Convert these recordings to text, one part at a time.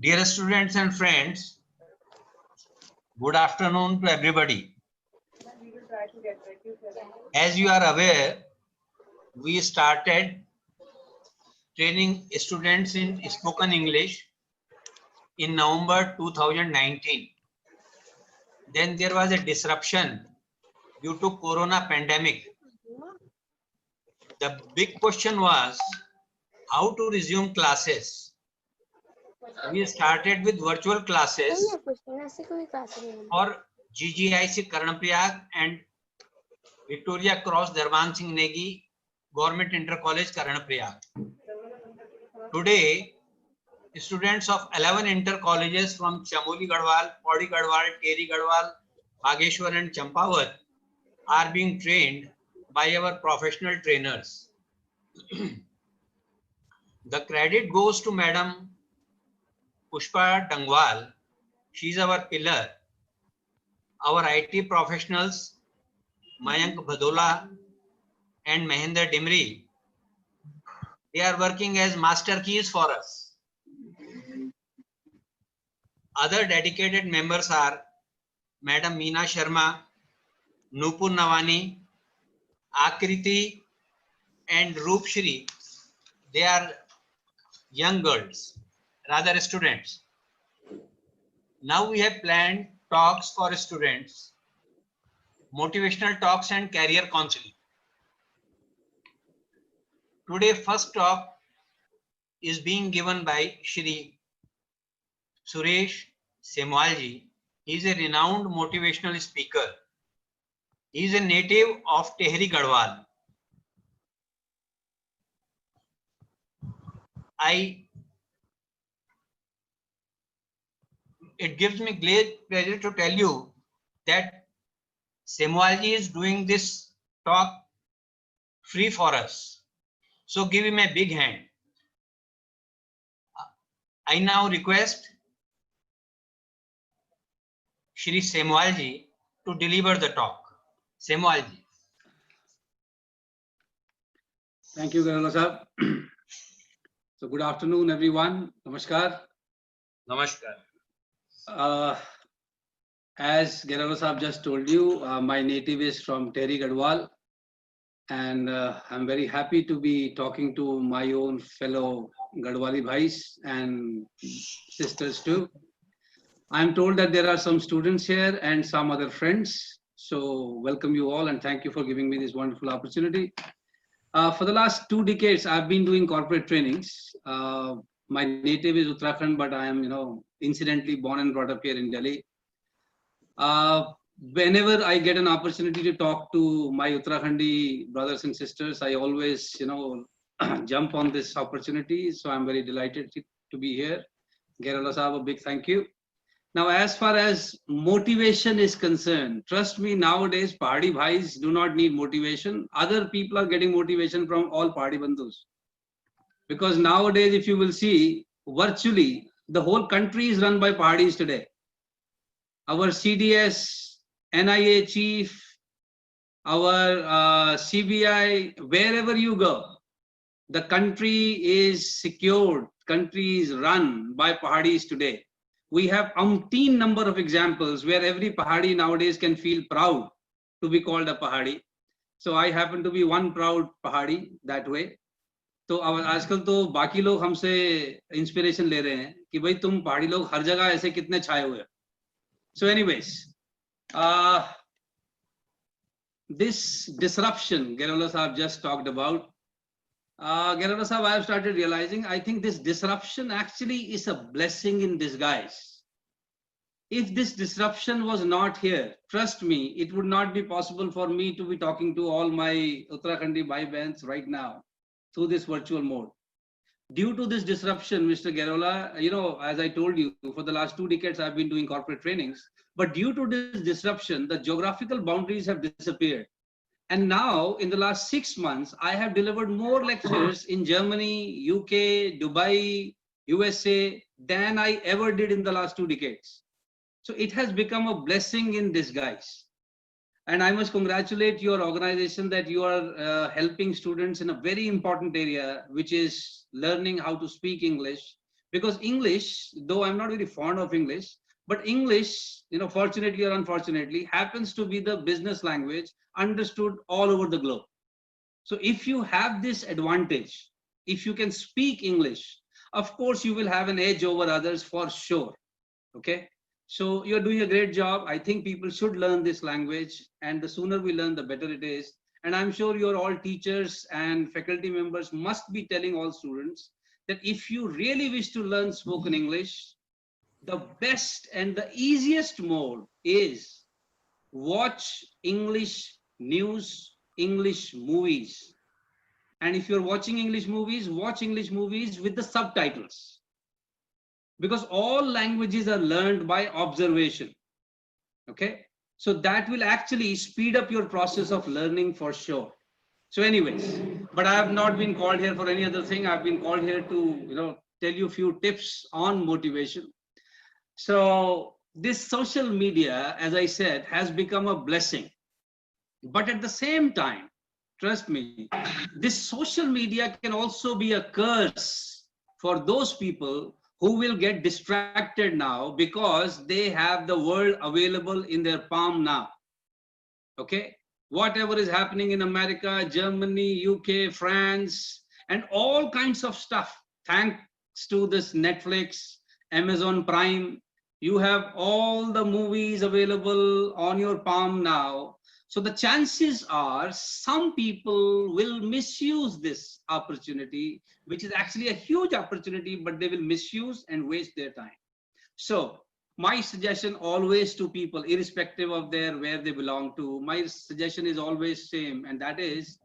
Dear students and friends, good afternoon to everybody. As you are aware, we started training students in spoken English in November 2019. Then there was a disruption due to Corona pandemic. The big question was how to resume classes. We started with virtual classes for GGIC Karnaprayag and Victoria Cross Darban Singh Negi Government Inter College Karnaprayag. Today, students of 11 inter colleges from Chamoli Garhwal, Pauri Garhwal, Teri Garhwal, Bageshwar and Champawat are being trained by our professional trainers. The credit goes to Madam Pushpa Dangwal. She is our pillar. Our IT professionals, Mayank Bhadola and Mahinder Dimri, they are working as master keys for us. Other dedicated members are Madam Meena Sharma, Nupur Nawani, Akriti and Roopshri. They are young girls, rather students. Now we have planned talks for students, motivational talks and career counseling. Today first talk is being given by Shri Suresh Semwalji. He is a renowned motivational speaker. He is a native of Tehri Garhwal. It gives me great pleasure to tell you that Semwalji is doing this talk free for us. So give him a big hand. I now request Shri Semwalji to deliver the talk. Semwalji. Thank you, Garola Sahab. So good afternoon, everyone. Namaskar. Namaskar. As Garola Sahab just told you, my native is from Tehri Garhwal, and I'm very happy to be talking to my own fellow Garhwali bhais and sisters too. I'm told that there are some students here and some other friends. So welcome you all and thank you for giving me this wonderful opportunity. For the last 2 decades, I've been doing corporate trainings. My native is Uttarakhand, but I am, incidentally born and brought up here in Delhi. Whenever I get an opportunity to talk to my Uttarakhandi brothers and sisters, I always, jump on this opportunity. So I'm very delighted to be here. Garola Sahab, a big thank you. Now, as far as motivation is concerned, trust me, nowadays, Pahadi bhais do not need motivation. Other people are getting motivation from all Pahadi bandhus. Because nowadays, if you will see, virtually, the whole country is run by Pahadis today. Our CDS, NIA chief, our CBI, wherever you go, the country is secured, country is run by Pahadis today. We have umpteen number of examples where every Pahadi nowadays can feel proud to be called a Pahadi. So I happen to be one proud Pahadi that way. तो आजकल तो बाकी लोग हमसे inspiration ले रहे हैं कि भाई तुम पहाड़ी लोग हर जगह ऐसे कितने छाए हुए. So anyways, this disruption Garola Sahab just talked about, Garola Sahab, I have started realizing, I think this disruption actually is a blessing in disguise. If this disruption was not here, trust me, it would not be possible for me to be talking to all my Uttarakhandi bhai bahns right now through this virtual mode. Due to this disruption, Mr. Garola, as I told you, for the last 2 decades, I've been doing corporate trainings. But due to this disruption, the geographical boundaries have disappeared. And now, in the last 6 months, I have delivered more lectures in Germany, UK, Dubai, USA than I ever did in the last 2 decades. So it has become a blessing in disguise. And I must congratulate your organization that you are helping students in a very important area, which is learning how to speak English, Because English, though I'm not very fond of English, but English, fortunately or unfortunately, happens to be the business language understood all over the globe. So if you have this advantage, if you can speak English, of course you will have an edge over others for sure. Okay. So you're doing a great job. I think people should learn this language, and the sooner we learn, the better it is. And I'm sure you're all teachers and faculty members must be telling all students that if you really wish to learn spoken English, the best and the easiest mode is watch English news, English movies. And if you're watching English movies, watch English movies with the subtitles. Because all languages are learned by observation. Okay? So that will actually speed up your process of learning for sure. So anyways, but I have not been called here for any other thing. I've been called here to, tell you a few tips on motivation. So this social media, as I said, has become a blessing. But at the same time, trust me, this social media can also be a curse for those people who will get distracted now because they have the world available in their palm now. Okay? Whatever is happening in America, Germany, UK, France, and all kinds of stuff, thanks to this Netflix, Amazon Prime, you have all the movies available on your palm now. So the chances are some people will misuse this opportunity, which is actually a huge opportunity, but they will misuse and waste their time. So my suggestion always to people, irrespective of where they belong to, my suggestion is always same, and that is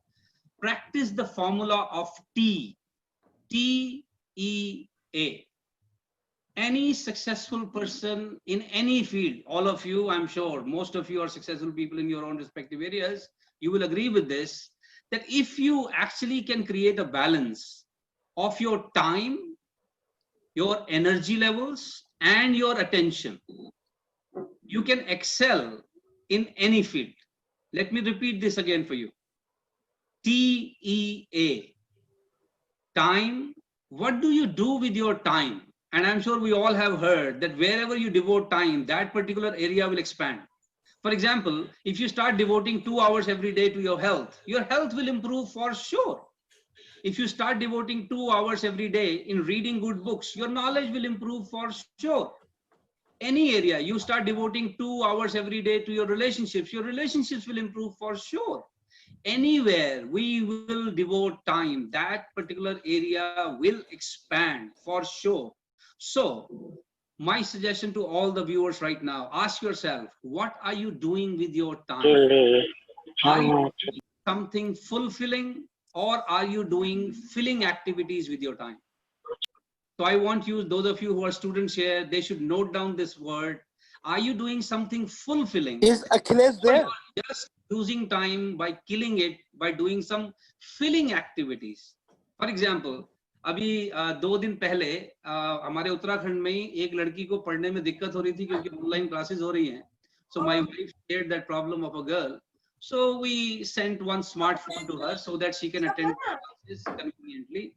practice the formula of TEA. Any successful person in any field, all of you, I'm sure, most of you are successful people in your own respective areas, you will agree with this, that if you actually can create a balance of your time, your energy levels, and your attention, you can excel in any field. Let me repeat this again for you. TEA. Time. What do you do with your time? And I'm sure we all have heard that wherever you devote time, that particular area will expand. For example, if you start devoting 2 hours every day to your health will improve for sure. If you start devoting 2 hours every day in reading good books, your knowledge will improve for sure. Any area, you start devoting 2 hours every day to your relationships will improve for sure. Anywhere we will devote time, that particular area will expand for sure. So my suggestion to all the viewers right now, ask yourself, what are you doing with your time? Are you doing something fulfilling, or are you doing filling activities with your time? So I want you, those of you who are students here, they should note down this word. Are you doing something fulfilling? Is Achilles there? Just losing time by killing it by doing some filling activities. For example, अभी 2 दिन पहले हमारे उत्तराखंड में एक लड़की को पढ़ने में दिक्कत हो रही थी क्योंकि ऑनलाइन क्लासेस हो रही हैं. So my wife shared that problem of a girl. So we sent one smartphone to her so that she can attend classes conveniently.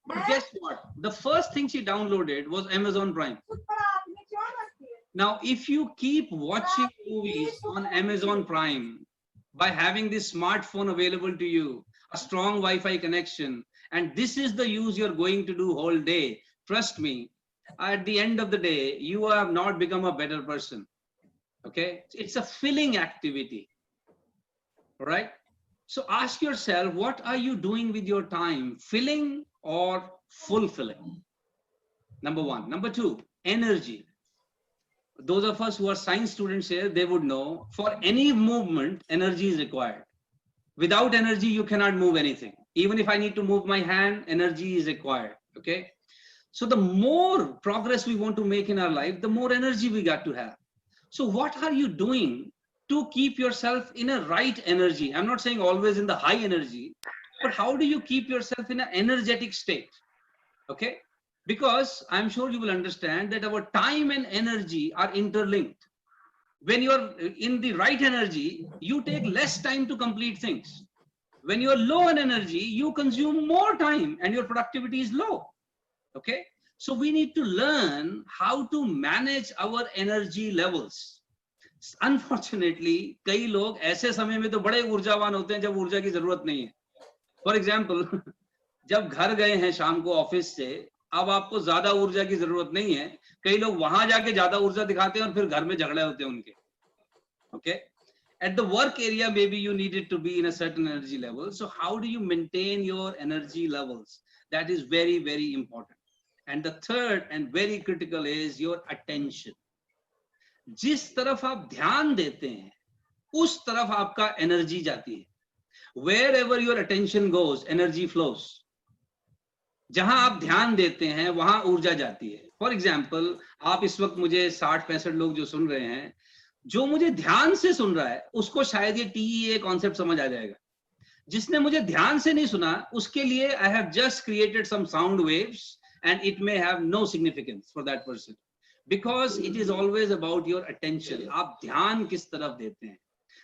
But guess what? The first thing she downloaded was Amazon Prime. Now, if you keep watching movies on Amazon Prime by having this smartphone available to you, a strong Wi-Fi connection, and this is the use you're going to do whole day, trust me, at the end of the day, you have not become a better person. Okay? It's a filling activity. All right? So ask yourself, what are you doing with your time? Filling or fulfilling? Number one. Number two, energy. Those of us who are science students here, they would know for any movement, energy is required. Without energy, you cannot move anything. Even if I need to move my hand, energy is required. Okay. So the more progress we want to make in our life, the more energy we got to have. So what are you doing to keep yourself in a right energy? I'm not saying always in the high energy, but how do you keep yourself in an energetic state? Okay. Because I'm sure you will understand that our time and energy are interlinked. When you're in the right energy, you take less time to complete things. When you're low in energy, you consume more time and your productivity is low. Okay. So we need to learn how to manage our energy levels. Unfortunately, कई लोग ऐसे समय में तो बड़े ऊर्जावान होते हैं जब ऊर्जा की जरूरत नहीं है. फॉर एग्जाम्पल, जब घर गए हैं शाम को ऑफिस से, अब आपको ज्यादा ऊर्जा की जरूरत नहीं है, कई लोग वहां जाके ज्यादा ऊर्जा दिखाते हैं और फिर घर में झगड़े होते हैं उनके. Okay, at the work area maybe you needed to be in a certain energy level. So how do you maintain your energy levels? That is very, very important. And the third and very critical is your attention. जिस तरफ आप ध्यान देते हैं उस तरफ आपका energy जाती है. Wherever your attention goes, energy flows. जहां आप ध्यान देते हैं वहां ऊर्जा जाती है. फॉर एग्जाम्पल, आप इस वक्त मुझे 60-65 लोग जो सुन रहे हैं, जो मुझे ध्यान से सुन रहा है उसको शायद ये TEA कॉन्सेप्ट समझ आ जाएगा. जिसने मुझे ध्यान से नहीं सुना उसके लिए I have just created some sound waves and it may have no significance for that person, because it is always about your attention. आप ध्यान किस तरफ देते हैं.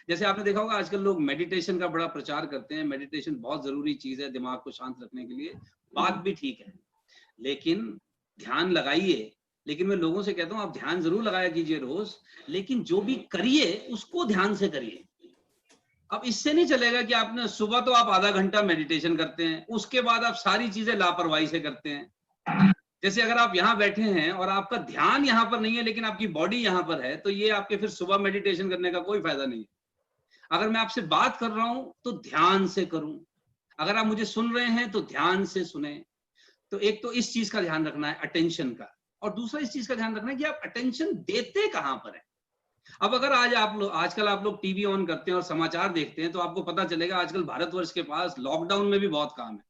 जैसे आपने देखा होगा आजकल लोग मेडिटेशन का बड़ा प्रचार करते हैं. मेडिटेशन बहुत जरूरी चीज है दिमाग को शांत रखने के लिए, बात भी ठीक है, लेकिन ध्यान लगाइए. लेकिन मैं लोगों से कहता हूं आप ध्यान जरूर लगाया कीजिए रोज, लेकिन जो भी करिए उसको ध्यान से करिए. अब इससे नहीं चलेगा कि आपने सुबह तो आप आधा घंटा मेडिटेशन करते हैं, उसके बाद आप सारी चीजें लापरवाही से करते हैं. जैसे अगर आप यहाँ बैठे हैं और आपका ध्यान यहाँ पर नहीं है लेकिन आपकी बॉडी यहाँ पर है, तो ये आपके फिर सुबह मेडिटेशन करने का कोई फायदा नहीं है. अगर मैं आपसे बात कर रहा हूं तो ध्यान से करूं, अगर आप मुझे सुन रहे हैं तो ध्यान से सुने. तो एक तो इस चीज का ध्यान रखना है, अटेंशन का, और दूसरा इस चीज का ध्यान रखना है कि आप अटेंशन देते कहां पर है. अब अगर आजकल आप लोग टीवी ऑन करते हैं और समाचार देखते हैं तो आपको पता चलेगा आजकल भारतवर्ष के पास लॉकडाउन में भी बहुत काम है.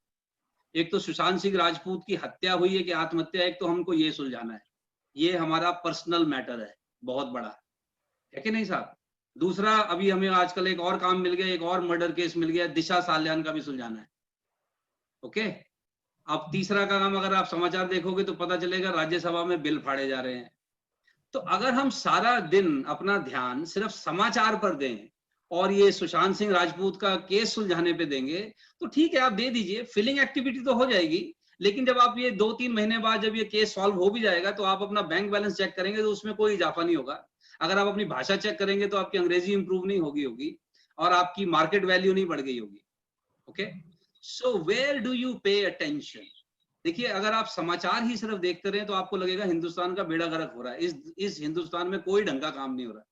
एक तो सुशांत सिंह राजपूत की हत्या हुई है कि आत्महत्या, एक तो हमको ये सुलझाना है. ये हमारा पर्सनल मैटर है, बहुत बड़ा है कि नहीं साहब. दूसरा, अभी हमें आजकल एक और काम मिल गया, एक और मर्डर केस मिल गया, दिशा साल्यान का भी सुलझाना है. ओके, अब तीसरा का काम अगर आप समाचार देखोगे तो पता चलेगा राज्यसभा में बिल फाड़े जा रहे हैं. तो अगर हम सारा दिन अपना ध्यान सिर्फ समाचार पर दें और ये सुशांत सिंह राजपूत का केस सुलझाने पे देंगे तो ठीक है, आप दे दीजिए, फिलिंग एक्टिविटी तो हो जाएगी. लेकिन जब आप ये 2-3 महीने बाद जब ये केस सॉल्व हो भी जाएगा तो आप अपना बैंक बैलेंस चेक करेंगे तो उसमें कोई इजाफा नहीं होगा. अगर आप अपनी भाषा चेक करेंगे तो आपकी अंग्रेजी इंप्रूव नहीं होगी और आपकी मार्केट वैल्यू नहीं बढ़ गई होगी. Okay, so where do you pay attention. देखिए, अगर आप समाचार ही सिर्फ देखते रहे तो आपको लगेगा हिंदुस्तान का बेड़ा गर्क हो रहा है. इस हिंदुस्तान में कोई ढंग का काम नहीं हो रहा.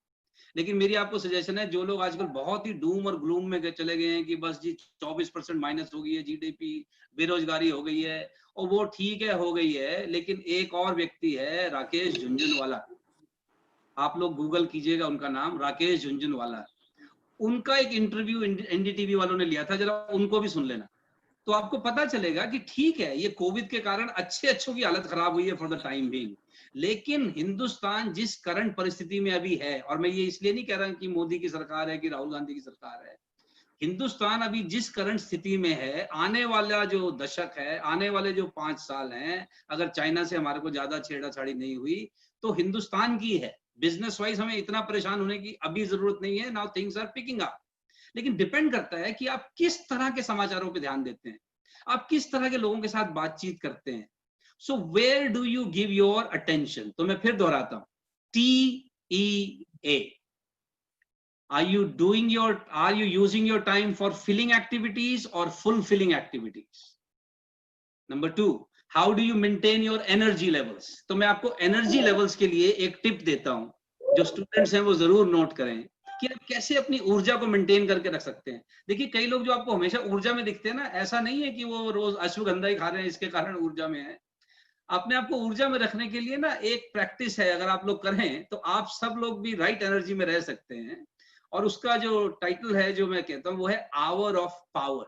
लेकिन मेरी आपको सजेशन है, जो लोग आजकल बहुत ही डूम और ग्लूम में चले गए हैं कि बस जी 24% माइनस हो गई है जीडीपी, बेरोजगारी हो गई है, और वो ठीक है हो गई है, लेकिन एक और व्यक्ति है राकेश झुनझुनवाला. आप लोग गूगल कीजिएगा उनका नाम, राकेश झुनझुनवाला. उनका एक इंटरव्यू एनडीटीवी वालों ने लिया था, जरा उनको भी सुन लेना. तो आपको पता चलेगा कि ठीक है, ये कोविड के कारण अच्छों की हालत खराब हुई है फॉर द टाइम बीइंग, लेकिन हिंदुस्तान जिस करंट परिस्थिति में अभी है, और मैं ये इसलिए नहीं कह रहा कि मोदी की सरकार है कि राहुल गांधी की सरकार है, हिंदुस्तान अभी जिस करंट स्थिति में है, आने वाला जो दशक है, आने वाले जो 5 साल हैं, अगर चाइना से हमारे को ज्यादा छेड़ाछाड़ी नहीं हुई तो हिंदुस्तान की है. बिजनेस वाइज हमें इतना परेशान होने की अभी जरूरत नहीं है. Now things are picking up. लेकिन डिपेंड करता है कि आप किस तरह के समाचारों पे ध्यान देते हैं, आप किस तरह के लोगों के साथ बातचीत करते हैं. So where do you give your attention. तो मैं फिर दोहराता हूं, TEA. Are you using your time for filling activities or fulfilling activities? Number 2, how do you maintain your energy levels? तो मैं आपको energy levels के लिए एक टिप देता हूं, जो स्टूडेंट्स हैं वो जरूर नोट करें कि आप कैसे अपनी ऊर्जा को मेंटेन करके रख सकते हैं. देखिए, कई लोग जो आपको हमेशा ऊर्जा में दिखते हैं ना, ऐसा नहीं है कि वो रोज अश्वगंधा ही खा रहे हैं इसके कारण ऊर्जा में है. अपने आप को ऊर्जा में रखने के लिए ना एक प्रैक्टिस है, अगर आप लोग करें तो आप सब लोग भी राइट एनर्जी में रह सकते हैं. और उसका जो टाइटल है जो मैं कहता हूं वो है our of power.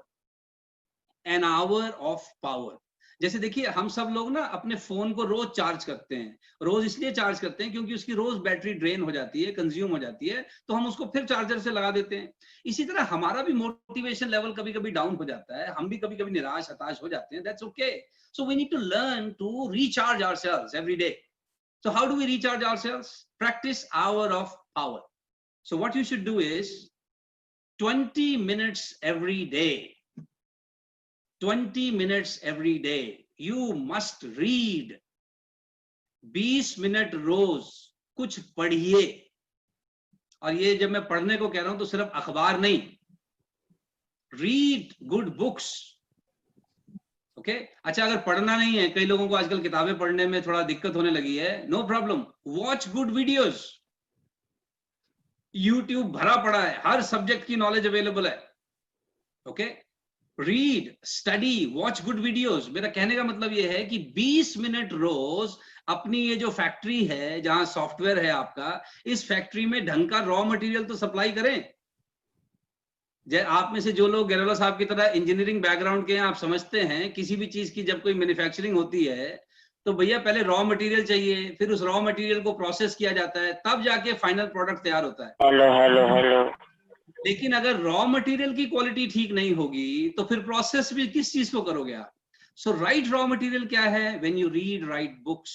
An hour of power. जैसे देखिए, हम सब लोग ना अपने फोन को रोज चार्ज करते हैं. रोज इसलिए चार्ज करते हैं क्योंकि उसकी रोज बैटरी ड्रेन हो जाती है, कंज्यूम हो जाती है, तो हम उसको फिर चार्जर से लगा देते हैं. इसी तरह हमारा भी मोटिवेशन लेवल कभी कभी डाउन हो जाता है, हम भी कभी कभी निराश हताश हो जाते हैं. That's okay. So we need to learn to recharge ourselves every day. So how do we recharge ourselves? Practise hour of power. So what you should do is 20 minutes every day. 20 minutes every day. You must read 20 minute रोज कुछ पढ़िए। और ये जब मैं पढ़ने को कह रहा हूं तो सिर्फ अखबार नहीं, रीड गुड बुक्स। ओके, अच्छा अगर पढ़ना नहीं है, कई लोगों को आजकल किताबें पढ़ने में थोड़ा दिक्कत होने लगी है, no problem, watch good videos. YouTube भरा पड़ा है, हर सब्जेक्ट की नॉलेज अवेलेबल है। Okay, read, study, watch good videos. मेरा कहने का मतलब ये है कि 20 मिनट रोज अपनी ये जो फैक्ट्री है जहां सॉफ्टवेयर है आपका, इस फैक्ट्री में ढंग का रॉ मटेरियल तो सप्लाई करें। आप में से जो लोग गैरोला साहब की तरह इंजीनियरिंग बैकग्राउंड के हैं, आप समझते हैं किसी भी चीज की जब कोई मैन्युफैक्चरिंग होती है तो भैया पहले रॉ मटेरियल चाहिए, फिर उस रॉ मटेरियल को प्रोसेस किया जाता है, तब जाके फाइनल प्रोडक्ट तैयार होता है। Hello hello hello. लेकिन अगर रॉ मटेरियल की क्वालिटी ठीक नहीं होगी तो फिर प्रोसेस भी किस चीज को करोगे आप? सो राइट रॉ मटेरियल क्या है? When you read right books,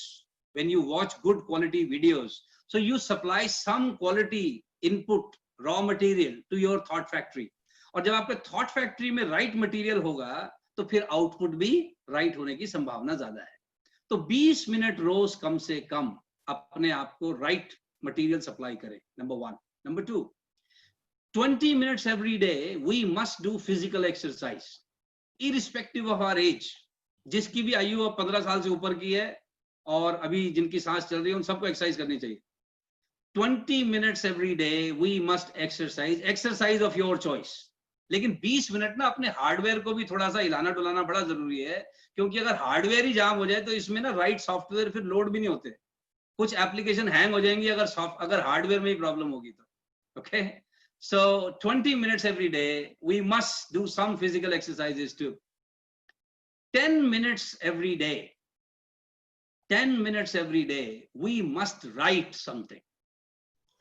when you watch good quality videos, so you supply some quality input raw material to your thought factory. और जब आपके थॉट फैक्ट्री में राइट मटेरियल होगा तो फिर आउटपुट भी राइट होने की संभावना ज्यादा है। तो 20 मिनट रोज कम से कम अपने आप को राइट मटेरियल सप्लाई करें, number 1। Number 2, 20 minutes every day we must do physical exercise irrespective of our age। जिसकी भी आयु अब 15 साल से ऊपर की है और अभी जिनकी सांस चल रही है उन सबको एक्सरसाइज करनी चाहिए। 20 minutes every day we must exercise of your choice। लेकिन 20 मिनट ना अपने हार्डवेयर को भी थोड़ा सा हिलाना डुलाना बड़ा जरूरी है, क्योंकि अगर हार्डवेयर ही जाम हो जाए तो इसमें ना राइट सॉफ्टवेयर फिर लोड भी नहीं होते, कुछ एप्लीकेशन हैंग हो जाएंगी अगर हार्डवेयर में ही प्रॉब्लम होगी तो। Okay, so 20 minutes every day we must do some physical exercises too। 10 minutes every day, 10 minutes every day we must write something।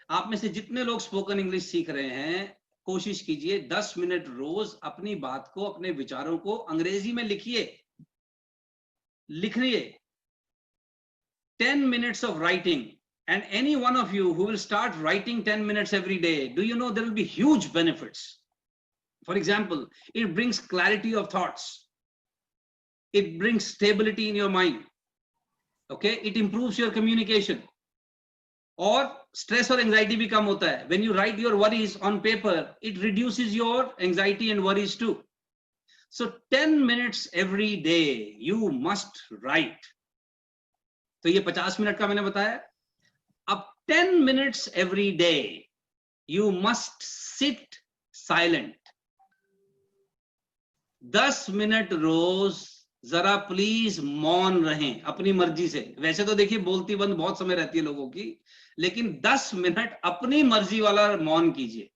आप में से जितने लोग स्पोकन इंग्लिश सीख रहे हैं, कोशिश कीजिए 10 मिनट रोज अपनी बात को, अपने विचारों को अंग्रेजी में लिखिए, लिखिए। 10 minutes of writing, and any one of you who will start writing 10 minutes every day, do you know there will be huge benefits? For example, it brings clarity of thoughts, it brings stability in your mind, okay, it improves your communication, और stress और anxiety भी कम होता है। When you write your worries on paper, it reduces your anxiety and worries too। So 10 minutes every day you must write। तो ये 50 minute का मैंने बताया। अब 10 minutes every day you must sit silent। 10 minute रोज जरा प्लीज मौन रहें अपनी मर्जी से। वैसे तो देखिए बोलती बंद बहुत समय रहती है लोगों की, लेकिन 10 मिनट अपनी मर्जी वाला मौन कीजिए।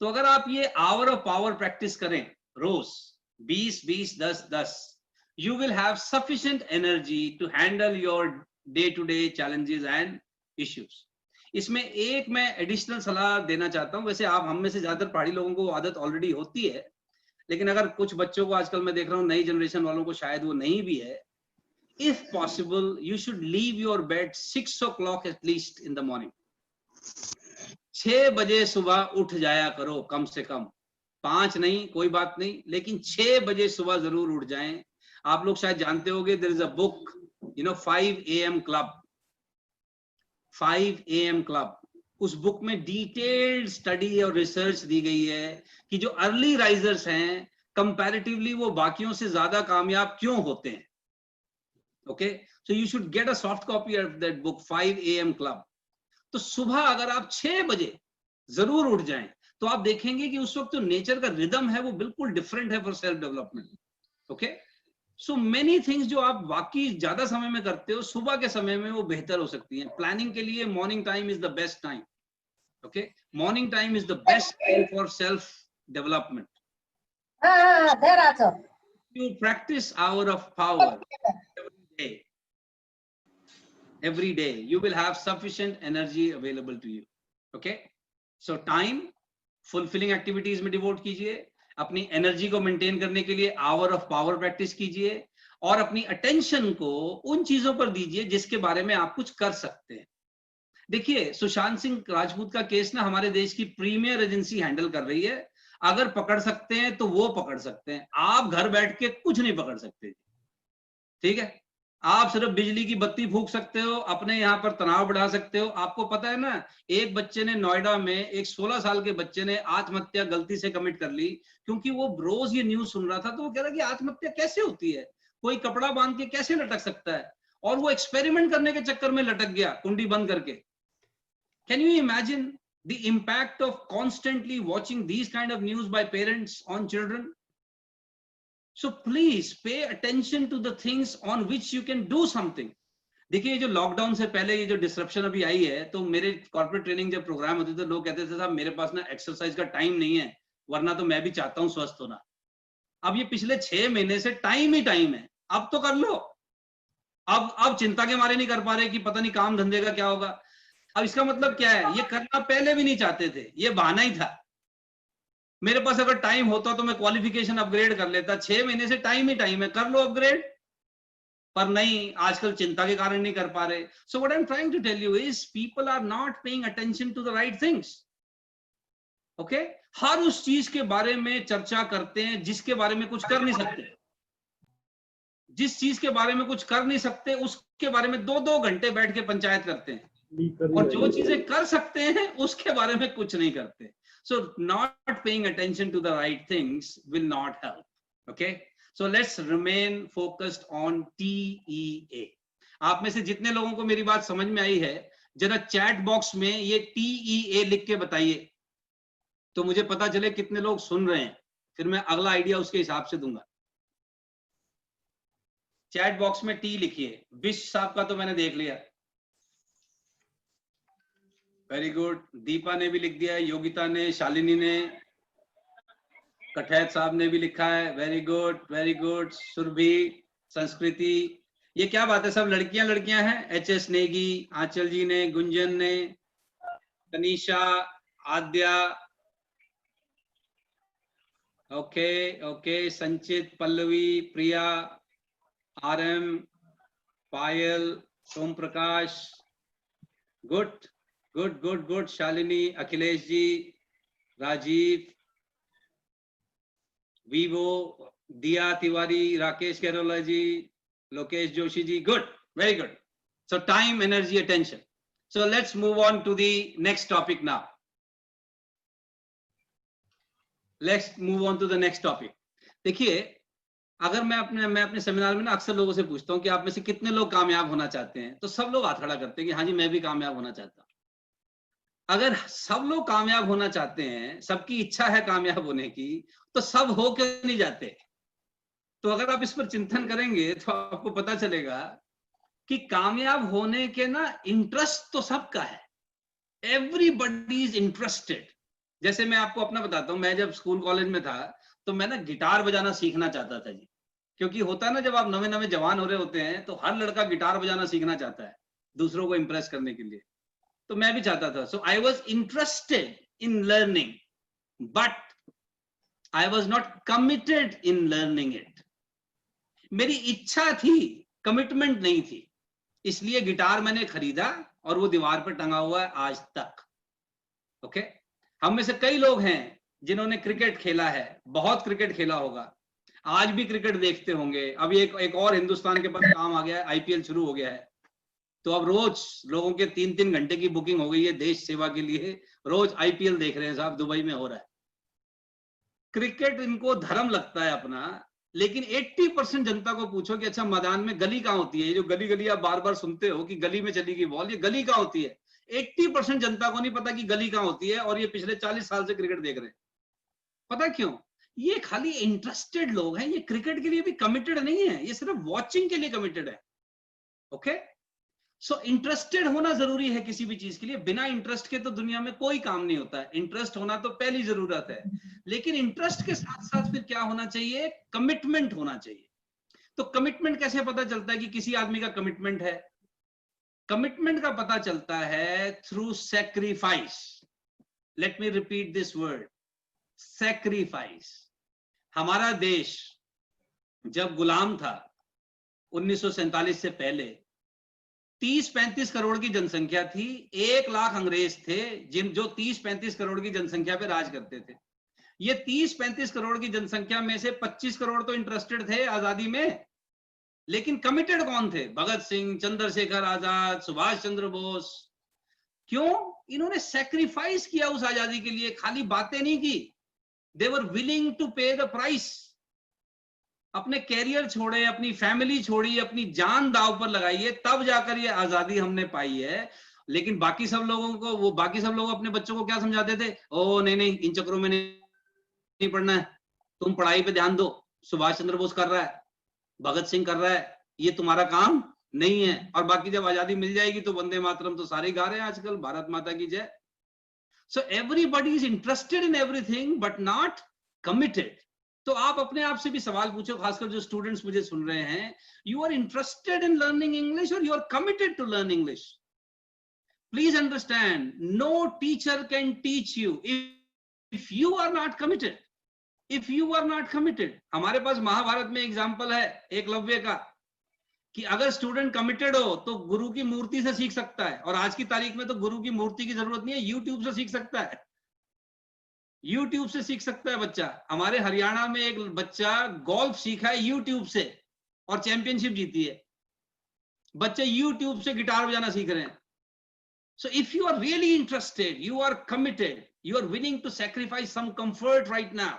तो अगर आप ये आवर ऑफ पावर प्रैक्टिस करें रोज 20-20-10-10, you will have sufficient energy to handle your day-to-day challenges and issues। इसमें एक मैं एडिशनल सलाह देना चाहता हूं। वैसे आप हम में से ज्यादातर पहाड़ी लोगों को आदत ऑलरेडी होती है, लेकिन अगर कुछ बच्चों को आजकल मैं देख रहा हूं, नई जनरेशन वालों को शायद वो नहीं भी है। If possible, you should leave your bed 6 o'clock at least in the morning। 6 बजे सुबह उठ जाया करो कम से कम, 5 नहीं कोई बात नहीं, लेकिन 6 बजे सुबह जरूर उठ जाएं। आप लोग शायद जानते होंगे, there is a book, 5 AM club। 5 AM club, उस बुक में डिटेल्ड स्टडी और रिसर्च दी गई है कि जो अर्ली राइजर्स हैं कंपैरेटिवली वो बाकियों से ज्यादा कामयाब क्यों होते हैं। Okay, so you should get a soft copy of that book 5 AM club। तो सुबह अगर आप 6 बजे जरूर उठ जाएं तो आप देखेंगे कि उस वक्त तो नेचर का रिदम है वो बिल्कुल डिफरेंट है for self development. Okay, so many things जो आप बाकी ज्यादा समय में करते हो, सुबह के समय में वो बेहतर हो सकती हैं। प्लानिंग के लिए morning time is the best time. Okay, morning time is the best time for self development. You practice hour of power every day, you will have sufficient energy available to you। Okay, so time fulfilling activities में devote कीजिए, अपनी energy को maintain करने के लिए our of power practice कीजिए, और अपनी अटेंशन को उन चीजों पर दीजिए जिसके बारे में आप कुछ कर सकते हैं। देखिए, सुशांत सिंह राजपूत का केस ना हमारे देश की प्रीमियर एजेंसी हैंडल कर रही है। अगर पकड़ सकते हैं तो वो पकड़ सकते हैं, आप घर बैठ के कुछ नहीं पकड़ सकते। ठीक है, आप सिर्फ बिजली की बत्ती फूंक सकते हो, अपने यहाँ पर तनाव बढ़ा सकते हो। आपको पता है ना, एक बच्चे ने नोएडा में, एक 16 साल के बच्चे ने आत्महत्या गलती से कमिट कर ली, क्योंकि वो रोज ये न्यूज सुन रहा था। तो वो कह रहा कि आत्महत्या कैसे होती है, कोई कपड़ा बांध के कैसे लटक सकता है, और वो एक्सपेरिमेंट करने के चक्कर में लटक गया कुंडी बंद करके। Can you imagine the impact of constantly watching these kind of news by parents on children? So please pay attention to the things on which you can do something. देखिए, जो लॉकडाउन से पहले ये जो डिसरप्शन अभी आई है, तो मेरे कॉर्पोरेट ट्रेनिंग जब प्रोग्राम होते थे, लोग कहते थे साहब मेरे पास ना एक्सरसाइज का टाइम नहीं है, वरना तो मैं भी चाहता हूं स्वस्थ होना। अब ये पिछले 6 महीने से टाइम ही टाइम है, अब तो कर लो। अब चिंता के मारे नहीं कर पा रहे कि पता नहीं काम धंधे का क्या होगा। अब इसका मतलब क्या है, ये करना पहले भी नहीं चाहते थे, ये बहाना ही था। मेरे पास अगर टाइम होता तो मैं क्वालिफिकेशन अपग्रेड कर लेता। 6 महीने से टाइम ही टाइम है, कर लो अपग्रेड। पर नहीं, आजकल चिंता के कारण नहीं कर पा रहे। So what I am trying to tell you is people are not paying attention to the right things. Okay, हर उस चीज के बारे में चर्चा करते हैं जिसके बारे में कुछ कर नहीं सकते। जिस चीज के बारे में कुछ कर नहीं सकते उसके बारे में 2-2 घंटे बैठ के पंचायत करते हैं, और जो चीजें कर सकते हैं उसके बारे में कुछ नहीं करते। So not paying attention to the right things will not help. Okay, so let's remain focused on TEA. आप में से जितने लोगों को मेरी बात समझ में आई है, जरा चैट बॉक्स में ये TEA लिख के बताइए, तो मुझे पता चले कितने लोग सुन रहे हैं, फिर मैं अगला आइडिया उसके हिसाब से दूंगा। चैट बॉक्स में टी लिखिए। विश साहब का तो मैंने देख लिया, वेरी गुड। दीपा ने भी लिख दिया है, योगिता ने, शालिनी ने, कठैत साहब ने भी लिखा है, very good very good. Surabhi, Sanskriti, ये क्या बात है, सब लड़कियां लड़कियां हैं। HS नेगी, आंचल जी ने, गुंजन ने, तनीषा, आद्या, okay okay, Sanchit, Pallavi, Priya, RM, Payal, Som Prakash, good good good good. Shalini, Akhilesh ji, Rajeev, Vivo, Diya Tiwari, Rakesh Kairola ji, Lokesh Joshi ji, good, very good. So time, energy, attention. So let's move on to the next topic now. Let's move on to the next topic. देखिए, अगर मैं अपने seminar में ना अक्सर लोगों से पूछता हूं कि आप में से कितने लोग कामयाब होना चाहते हैं, तो सब लोग हाथ खड़ा करते हैं कि हाँ जी मैं भी कामयाब होना चाहता हूं। अगर सब लोग कामयाब होना चाहते हैं, सबकी इच्छा है कामयाब होने की, तो सब हो क्यों नहीं जाते? तो अगर आप इस पर चिंतन करेंगे तो आपको पता चलेगा कि कामयाब होने के ना इंटरेस्ट तो सबका है, एवरीबडी इज इंटरेस्टेड। जैसे मैं आपको अपना बताता हूं, मैं जब स्कूल कॉलेज में था तो मैं ना गिटार बजाना सीखना चाहता था जी, क्योंकि होता है ना जब आप नवे नवे जवान हो रहे होते हैं तो हर लड़का गिटार बजाना सीखना चाहता है दूसरों को इंप्रेस करने के लिए। तो मैं भी चाहता था। So I was interested in learning, but I was not committed in learning it. मेरी इच्छा थी, कमिटमेंट नहीं थी, इसलिए गिटार मैंने खरीदा और वो दीवार पर टंगा हुआ है आज तक। ओके, हम में से कई लोग हैं जिन्होंने क्रिकेट खेला है, बहुत क्रिकेट खेला होगा, आज भी क्रिकेट देखते होंगे। अभी एक और हिंदुस्तान के पास काम आ गया है, IPL शुरू हो गया है, तो अब रोज लोगों के 3-3 घंटे की बुकिंग हो गई है देश सेवा के लिए, रोज IPL देख रहे हैं साहब, दुबई में हो रहा है। क्रिकेट इनको धर्म लगता है अपना, लेकिन 80% जनता को पूछो कि अच्छा मैदान में गली कहाँ होती है, ये जो गली गली आप बार बार सुनते हो कि गली में चली गई बॉल, ये गली कहाँ होती है, 80% जनता को नहीं पता कि गली कहाँ होती है, और ये पिछले 40 साल से क्रिकेट देख रहे हैं। पता क्यों? ये खाली इंटरेस्टेड लोग हैं, ये क्रिकेट के लिए भी कमिटेड नहीं है, ये सिर्फ वॉचिंग के लिए कमिटेड है। ओके, सो इंटरेस्टेड होना जरूरी है किसी भी चीज के लिए। बिना इंटरेस्ट के तो दुनिया में कोई काम नहीं होता है, इंटरेस्ट होना तो पहली जरूरत है। लेकिन इंटरेस्ट के साथ साथ फिर क्या होना चाहिए? कमिटमेंट होना चाहिए। तो कमिटमेंट कैसे पता चलता है कि किसी आदमी का कमिटमेंट है? कमिटमेंट का पता चलता है through sacrifice. Let me repeat this word, sacrifice. हमारा देश जब गुलाम था 1947 से पहले, 30-35 करोड़ की जनसंख्या थी, 1 लाख अंग्रेज थे जो 30-35 करोड़ की जनसंख्या पे राज करते थे। ये 30-35 करोड़ की जनसंख्या में से 25 करोड़ तो इंटरेस्टेड थे आजादी में, लेकिन कमिटेड कौन थे? भगत सिंह, चंद्रशेखर आजाद, सुभाष चंद्र बोस। क्यों? इन्होंने सेक्रीफाइस किया उस आजादी के लिए, खाली बातें नहीं की। दे वर विलिंग टू पे द प्राइस। अपने कैरियर छोड़े, अपनी फैमिली छोड़ी, अपनी जान दांव पर लगाई है, तब जाकर ये आजादी हमने पाई है। लेकिन बाकी सब लोगों को, वो बाकी सब लोग अपने बच्चों को क्या समझाते थे? ओ नहीं नहीं, इन चक्करों में नहीं पढ़ना है, तुम पढ़ाई पे ध्यान दो, सुभाष चंद्र बोस कर रहा है, भगत सिंह कर रहा है, ये तुम्हारा काम नहीं है। और बाकी जब आजादी मिल जाएगी तो वंदे मातरम तो सारे गा रहे हैं आजकल, भारत माता की जय। So everybody is interested in everything but not committed. तो आप अपने आप से भी सवाल पूछो, खासकर जो स्टूडेंट्स मुझे सुन रहे हैं, you are interested in learning English और you are committed to learn English? Please understand, no teacher can teach you if you are not committed. If you are not committed. हमारे पास महाभारत में एग्जाम्पल है एकलव्य का, कि अगर स्टूडेंट कमिटेड हो तो गुरु की मूर्ति से सीख सकता है। और आज की तारीख में तो गुरु की मूर्ति की जरूरत नहीं है, यूट्यूब से सीख सकता है। यूट्यूब से सीख सकता है बच्चा। हमारे हरियाणा में एक बच्चा गोल्फ सीखा है यूट्यूब से और चैंपियनशिप जीती है। बच्चे यूट्यूब से गिटार बजाना सीख रहे हैं। So if you are really interested, you are committed, you are willing to sacrifice some comfort right now.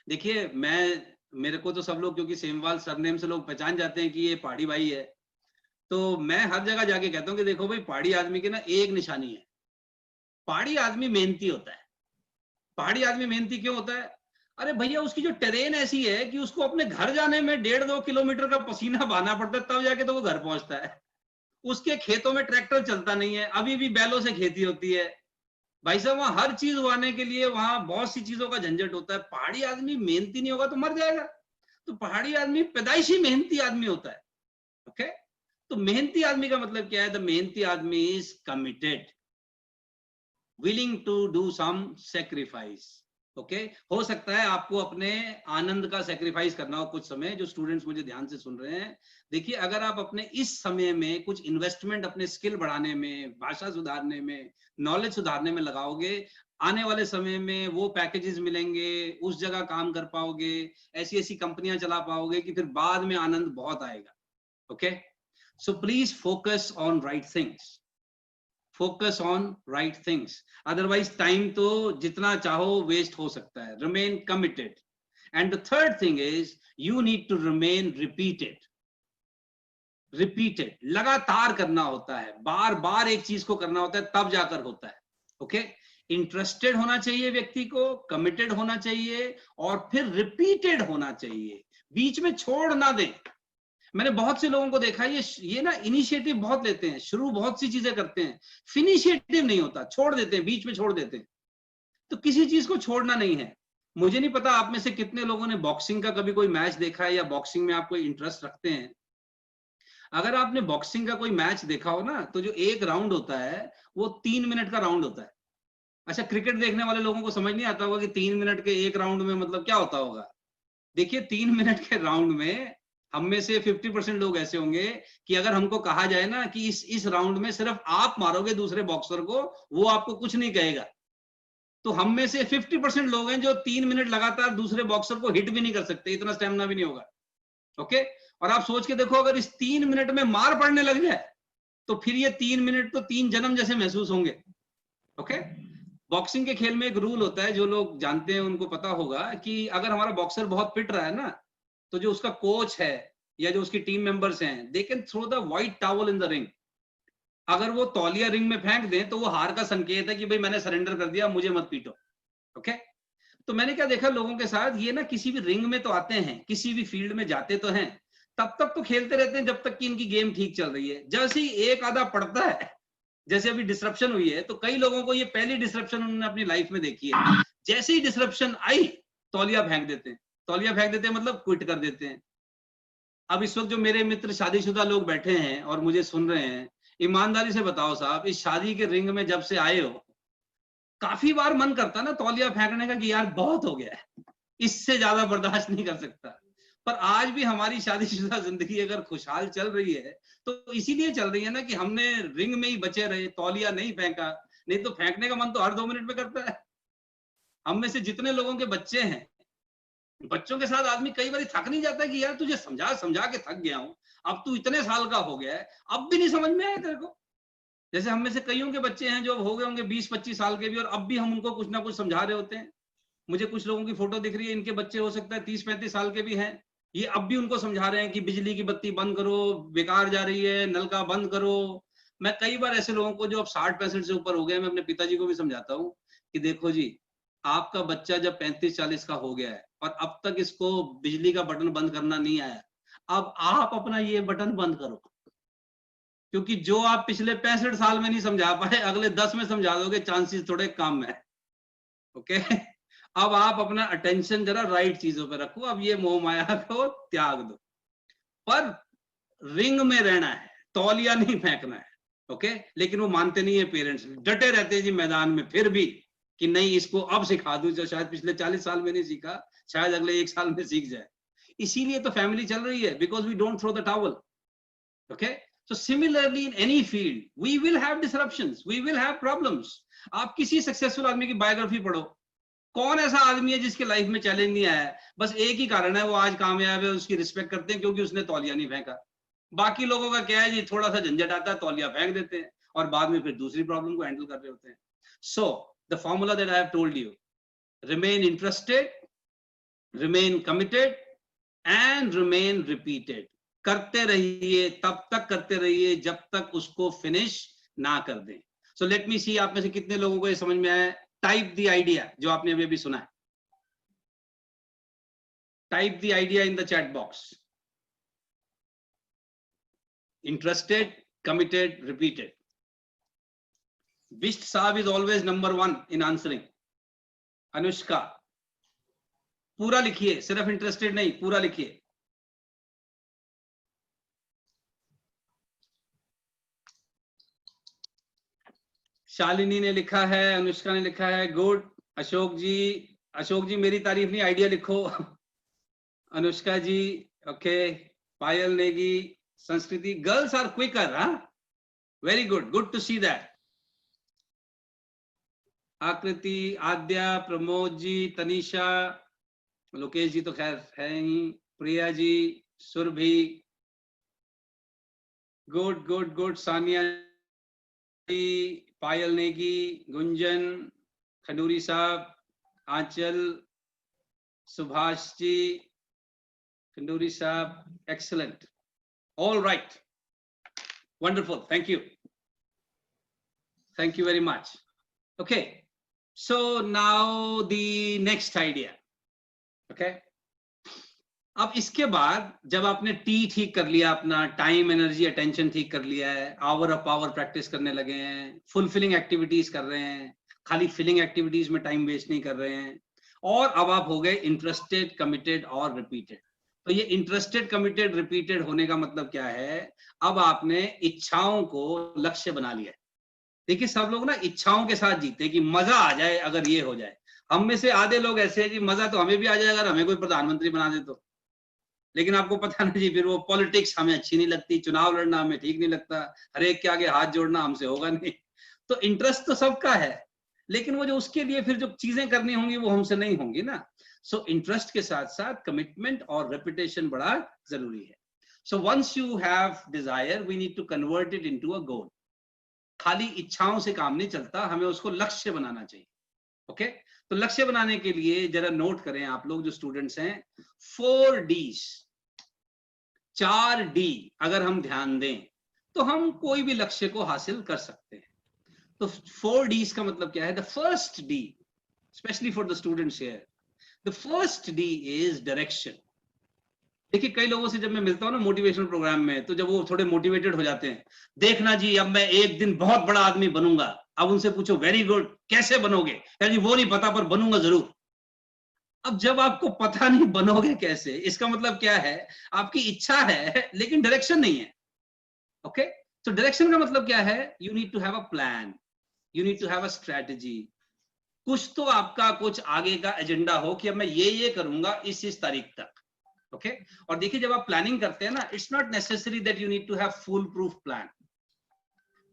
देखिए, मेरे को तो सब लोग, क्योंकि सेमवाल सरनेम से लोग पहचान जाते हैं कि ये पहाड़ी भाई है, तो मैं हर जगह जाके कहता हूँ कि देखो भाई, पहाड़ी आदमी की ना एक निशानी है, पहाड़ी आदमी मेहनती होता है। पहाड़ी आदमी मेहनती क्यों होता है? अरे भैया, उसकी जो टेरेन ऐसी है कि उसको अपने घर जाने में 1.5-2 किलोमीटर का पसीना बहाना पड़ता है, तब जाके तो वो घर पहुंचता है। उसके खेतों में ट्रैक्टर चलता नहीं है, अभी भी बैलों से खेती होती है। भाई साहब, वहां हर चीज उगाने के लिए वहां बहुत सी चीजों का झंझट होता है। पहाड़ी आदमी मेहनती नहीं होगा तो मर जाएगा। तो पहाड़ी आदमी पैदाइशी मेहनती आदमी होता है। ओके, तो मेहनती आदमी का मतलब क्या है? द मेहनती आदमी is committed, willing to do some sacrifice. Okay, हो सकता है आपको अपने आनंद का सेक्रीफाइस करना हो कुछ समय। जो स्टूडेंट्स मुझे ध्यान से सुन रहे हैं, देखिए, अगर आप अपने इस समय में कुछ इन्वेस्टमेंट अपने स्किल बढ़ाने में, भाषा सुधारने में, नॉलेज सुधारने में लगाओगे, आने वाले समय में वो पैकेजेस मिलेंगे, उस जगह काम कर पाओगे, ऐसी ऐसी कंपनियां चला पाओगे कि फिर बाद में आनंद बहुत आएगा। Okay, so please focus on right things, focus on right things, otherwise time तो जितना चाहो वेस्ट हो सकता है। Remain committed. And the third thing is you need to remain repeated. Repeated, लगातार करना होता है, बार बार एक चीज को करना होता है, तब जाकर होता है। ओके, इंटरेस्टेड होना चाहिए व्यक्ति को, कमिटेड होना चाहिए, और फिर रिपीटेड होना चाहिए, बीच में छोड़ ना दें। मैंने बहुत से लोगों को देखा, ये ना इनिशिएटिव बहुत लेते हैं, शुरू बहुत सी चीजें करते हैं, फिनिशिएटिव नहीं होता, छोड़ देते हैं, बीच में छोड़ देते हैं। तो किसी चीज को छोड़ना नहीं है। मुझे नहीं पता आप में से कितने लोगों ने बॉक्सिंग का कभी कोई मैच देखा है, या बॉक्सिंग में आप कोई इंटरेस्ट रखते हैं। अगर आपने बॉक्सिंग का कोई मैच देखा हो ना, तो जो एक राउंड होता है वो 3 मिनट का राउंड होता है। अच्छा, क्रिकेट देखने वाले लोगों को समझ नहीं आता होगा कि 3 मिनट के एक राउंड में मतलब क्या होता होगा। देखिए, 3 मिनट के राउंड में हम में से 50% लोग ऐसे होंगे कि अगर हमको कहा जाए ना कि इस राउंड में सिर्फ आप मारोगे दूसरे बॉक्सर को, वो आपको कुछ नहीं कहेगा। तो हम में से 50% लोग हैं जो 3 मिनट लगातार दूसरे बॉक्सर को हिट भी नहीं कर सकते, इतना स्टेमिना भी नहीं होगा। ओके, और आप सोच के देखो, अगर इस 3 मिनट में मार पड़ने लग जाए तो फिर ये 3 मिनट तो 3 जन्म जैसे महसूस होंगे। ओके, बॉक्सिंग के खेल में एक रूल होता है, जो लोग जानते हैं उनको पता होगा, कि अगर हमारा बॉक्सर बहुत पिट रहा है ना, तो जो उसका कोच है या जो उसकी टीम मेंबर्स हैं, they can throw the white towel in the ring. अगर वो तौलिया रिंग में फेंक दें तो वो हार का संकेत है कि भाई मैंने सरेंडर कर दिया, मुझे मत पीटो। ओके, तो मैंने क्या देखा लोगों के साथ, ये ना किसी भी रिंग में तो आते हैं, किसी भी फील्ड में जाते तो हैं, तब तक तो खेलते रहते हैं जब तक कि इनकी गेम ठीक चल रही है। जैसे ही एक आधा पड़ता है, जैसे अभी डिसरप्शन हुई है, तो कई लोगों को ये पहली डिसरप्शन उन्होंने अपनी लाइफ में देखी है। जैसे ही डिसरप्शन आई, तौलिया फेंक देते हैं। तौलिया फेंक देते हैं मतलब क्विट कर देते हैं। अब इस वक्त जो मेरे मित्र शादीशुदा लोग बैठे हैं और मुझे सुन रहे हैं, ईमानदारी से बताओ साहब, इस शादी के रिंग में जब से आए हो, काफी बार मन करता ना तौलिया फेंकने का कि यार बहुत हो गया है, इससे ज्यादा बर्दाश्त नहीं कर सकता। पर आज भी हमारी शादीशुदा जिंदगी अगर खुशहाल चल रही है तो इसीलिए चल रही है ना कि हमने रिंग में ही बचे रहे, तौलिया नहीं फेंका। नहीं तो फेंकने का मन तो हर 2 मिनट में करता है। हम में से जितने लोगों के बच्चे हैं, बच्चों के साथ आदमी कई बार थक नहीं जाता कि यार तुझे समझा समझा के थक गया हूं, अब तू इतने साल का हो गया है, अब भी नहीं समझ में आया तेरे को। जैसे हम में से कईयों के बच्चे हैं जो हो गए होंगे 20-25 साल के भी, और अब भी हम उनको कुछ ना कुछ समझा रहे होते हैं। मुझे कुछ लोगों की फोटो दिख रही है, इनके बच्चे हो सकता है 30-35 साल के भी हैं, ये अब भी उनको समझा रहे हैं कि बिजली की बत्ती बंद करो, बेकार जा रही है, नल का बंद करो। मैं कई बार ऐसे लोगों को जो अब 60-65 से ऊपर हो गए, मैं अपने पिताजी को भी समझाता हूँ कि देखो जी, आपका बच्चा जब 35-40 का हो गया है और अब तक इसको बिजली का बटन बंद करना नहीं आया, अब आप अपना ये बटन बंद करो, क्योंकि जो आप पिछले 65 साल में नहीं समझा पाए, अगले 10 में समझा दोगे, चांसेस थोड़े कम है। ओके, अब आप अपना अटेंशन जरा राइट चीजों पे रखो, अब ये मोह माया को त्याग दो, पर रिंग में रहना है, तौलिया नहीं फेंकना है। ओके, लेकिन वो मानते नहीं है, पेरेंट्स डटे रहते हैं जी मैदान में, फिर भी कि नहीं इसको अब सिखा दूं, जो शायद पिछले 40 साल में नहीं सीखा, शायद अगले 1 साल में सीख जाए। इसीलिए तो फैमिली चल रही है, because we don't throw the towel. Okay, so similarly in any field we will have disruptions, we will have problems. आप किसी सक्सेसफुल आदमी की बायोग्राफी पढ़ो, कौन ऐसा आदमी है जिसके लाइफ में चैलेंज नहीं आया? बस एक ही कारण है, वो आज कामयाब है, उसकी रिस्पेक्ट करते हैं क्योंकि उसने तौलिया नहीं फेंका। बाकी लोगों का क्या है जी, थोड़ा सा झंझट आता है, तौलिया फेंक देते हैं और बाद में फिर दूसरी प्रॉब्लम को हैंडल कर रहे होते हैं। So the formula that I have told you, remain interested, remain committed and remain repeated. करते रहिए, तब तक करते रहिए जब तक उसको फिनिश ना कर दें। सो लेट मी सी, आप में से कितने लोगों को ये समझ में आया? टाइप द आइडिया जो आपने अभी अभी सुना है, type the idea in the chat box. Interested, committed, repeated. Bisht Saab is always number 1 in answering. Anushka, पूरा लिखिए, सिर्फ इंटरेस्टेड नहीं, पूरा लिखिए। शालिनी ने लिखा है, अनुष्का ने लिखा है, गुड। अशोक जी मेरी तारीफ नहीं, आइडिया लिखो। Anushka ji, okay. Payal Negi, Sanskriti, girls are quicker, हाँ, very good, good to see that. Aakriti, Aadya, Pramod ji, Tanisha, Lokesh जी तो खैर है ही, Priya ji, Surabhi, good good good. Sania ji, Payal Negi, Gunjan, Khanduri साहब, आंचल, सुभाष जी, खंडूरी साहब, excellent, all right, wonderful, thank you very much. Okay, so now the next idea. Okay, अब इसके बाद जब आपने टी ठीक कर लिया, अपना टाइम, एनर्जी, अटेंशन ठीक कर लिया है, आवर ऑफ पावर प्रैक्टिस करने लगे हैं, फुलफिलिंग एक्टिविटीज कर रहे हैं, खाली फिलिंग एक्टिविटीज में टाइम वेस्ट नहीं कर रहे हैं, और अब आप हो गए इंटरेस्टेड, कमिटेड और रिपीटेड। तो ये इंटरेस्टेड, कमिटेड, रिपीटेड होने का मतलब क्या है? अब आपने इच्छाओं को लक्ष्य बना लिया है। देखिए, सब लोग ना इच्छाओं के साथ जीते हैं कि मजा आ जाए अगर ये हो जाए। हम में से आधे लोग ऐसे हैं जी, मजा तो हमें भी आ जाए अगर हमें कोई प्रधानमंत्री बना दे तो, लेकिन आपको पता नहीं जी, फिर वो पॉलिटिक्स हमें अच्छी नहीं लगती, चुनाव लड़ना हमें ठीक नहीं लगता, हर एक के आगे हाथ जोड़ना हमसे होगा नहीं। तो इंटरेस्ट तो सबका है, लेकिन वो जो उसके लिए फिर जो चीजें करनी होंगी वो हमसे नहीं होंगी ना। सो इंटरेस्ट के साथ साथ कमिटमेंट और रेपुटेशन बड़ा जरूरी है। So once you have desire, we need to convert it into a goal. खाली इच्छाओं से काम नहीं चलता, हमें उसको लक्ष्य बनाना चाहिए। ओके, तो लक्ष्य बनाने के लिए जरा नोट करें आप लोग जो स्टूडेंट्स हैं, 4 Ds, 4 D अगर हम ध्यान दें तो हम कोई भी लक्ष्य को हासिल कर सकते हैं। तो 4 Ds का मतलब क्या है? The first D, specially for the students here, the first D is direction. देखिए, कई लोगों से जब मैं मिलता हूं ना मोटिवेशनल प्रोग्राम में, तो जब वो थोड़े मोटिवेटेड हो जाते हैं, देखना जी अब मैं एक दिन बहुत बड़ा आदमी बनूंगा, अब उनसे पूछो वेरी गुड, कैसे बनोगे? यार जी वो नहीं पता, पर बनूंगा जरूर। अब जब आपको पता नहीं बनोगे कैसे, इसका मतलब क्या है? आपकी इच्छा है लेकिन डायरेक्शन नहीं है। ओके, तो डायरेक्शन का मतलब क्या है? You need to have a plan, you need to have a strategy. कुछ तो आपका कुछ आगे का एजेंडा हो कि अब मैं ये करूंगा इस तारीख तक। ओके, और देखिए, जब आप प्लानिंग करते हैं ना, it's not necessary that you need to have full proof plan,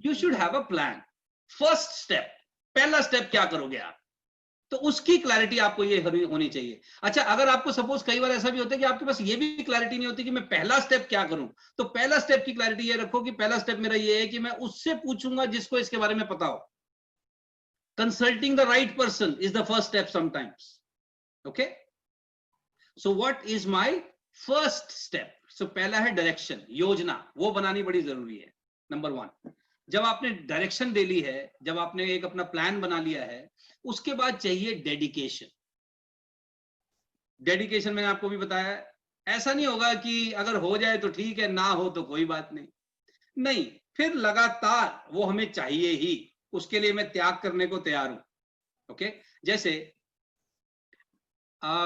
you should have a plan. First step, पहला स्टेप क्या करोगे आप? तो उसकी क्लैरिटी आपको ये होनी चाहिए। अच्छा, अगर आपको सपोज कई बार ऐसा भी होता है कि आपके पास ये भी क्लैरिटी नहीं होती कि मैं पहला स्टेप क्या करूं, तो पहला स्टेप की क्लैरिटी ये रखो कि पहला स्टेप मेरा ये है कि मैं उससे पूछूंगा जिसको इसके बारे में पता हो। Consulting the right person is the first step sometimes. Okay, so what is my first step? So पहला है डायरेक्शन, योजना, वो बनानी बड़ी जरूरी है। नंबर 1, जब आपने डायरेक्शन ले ली है, जब आपने एक अपना प्लान बना लिया है, उसके बाद चाहिए डेडिकेशन। डेडिकेशन मैंने आपको भी बताया, ऐसा नहीं होगा कि अगर हो जाए तो ठीक है, ना हो तो कोई बात नहीं। नहीं, फिर लगातार वो हमें चाहिए ही, उसके लिए मैं त्याग करने को तैयार हूं। ओके, जैसे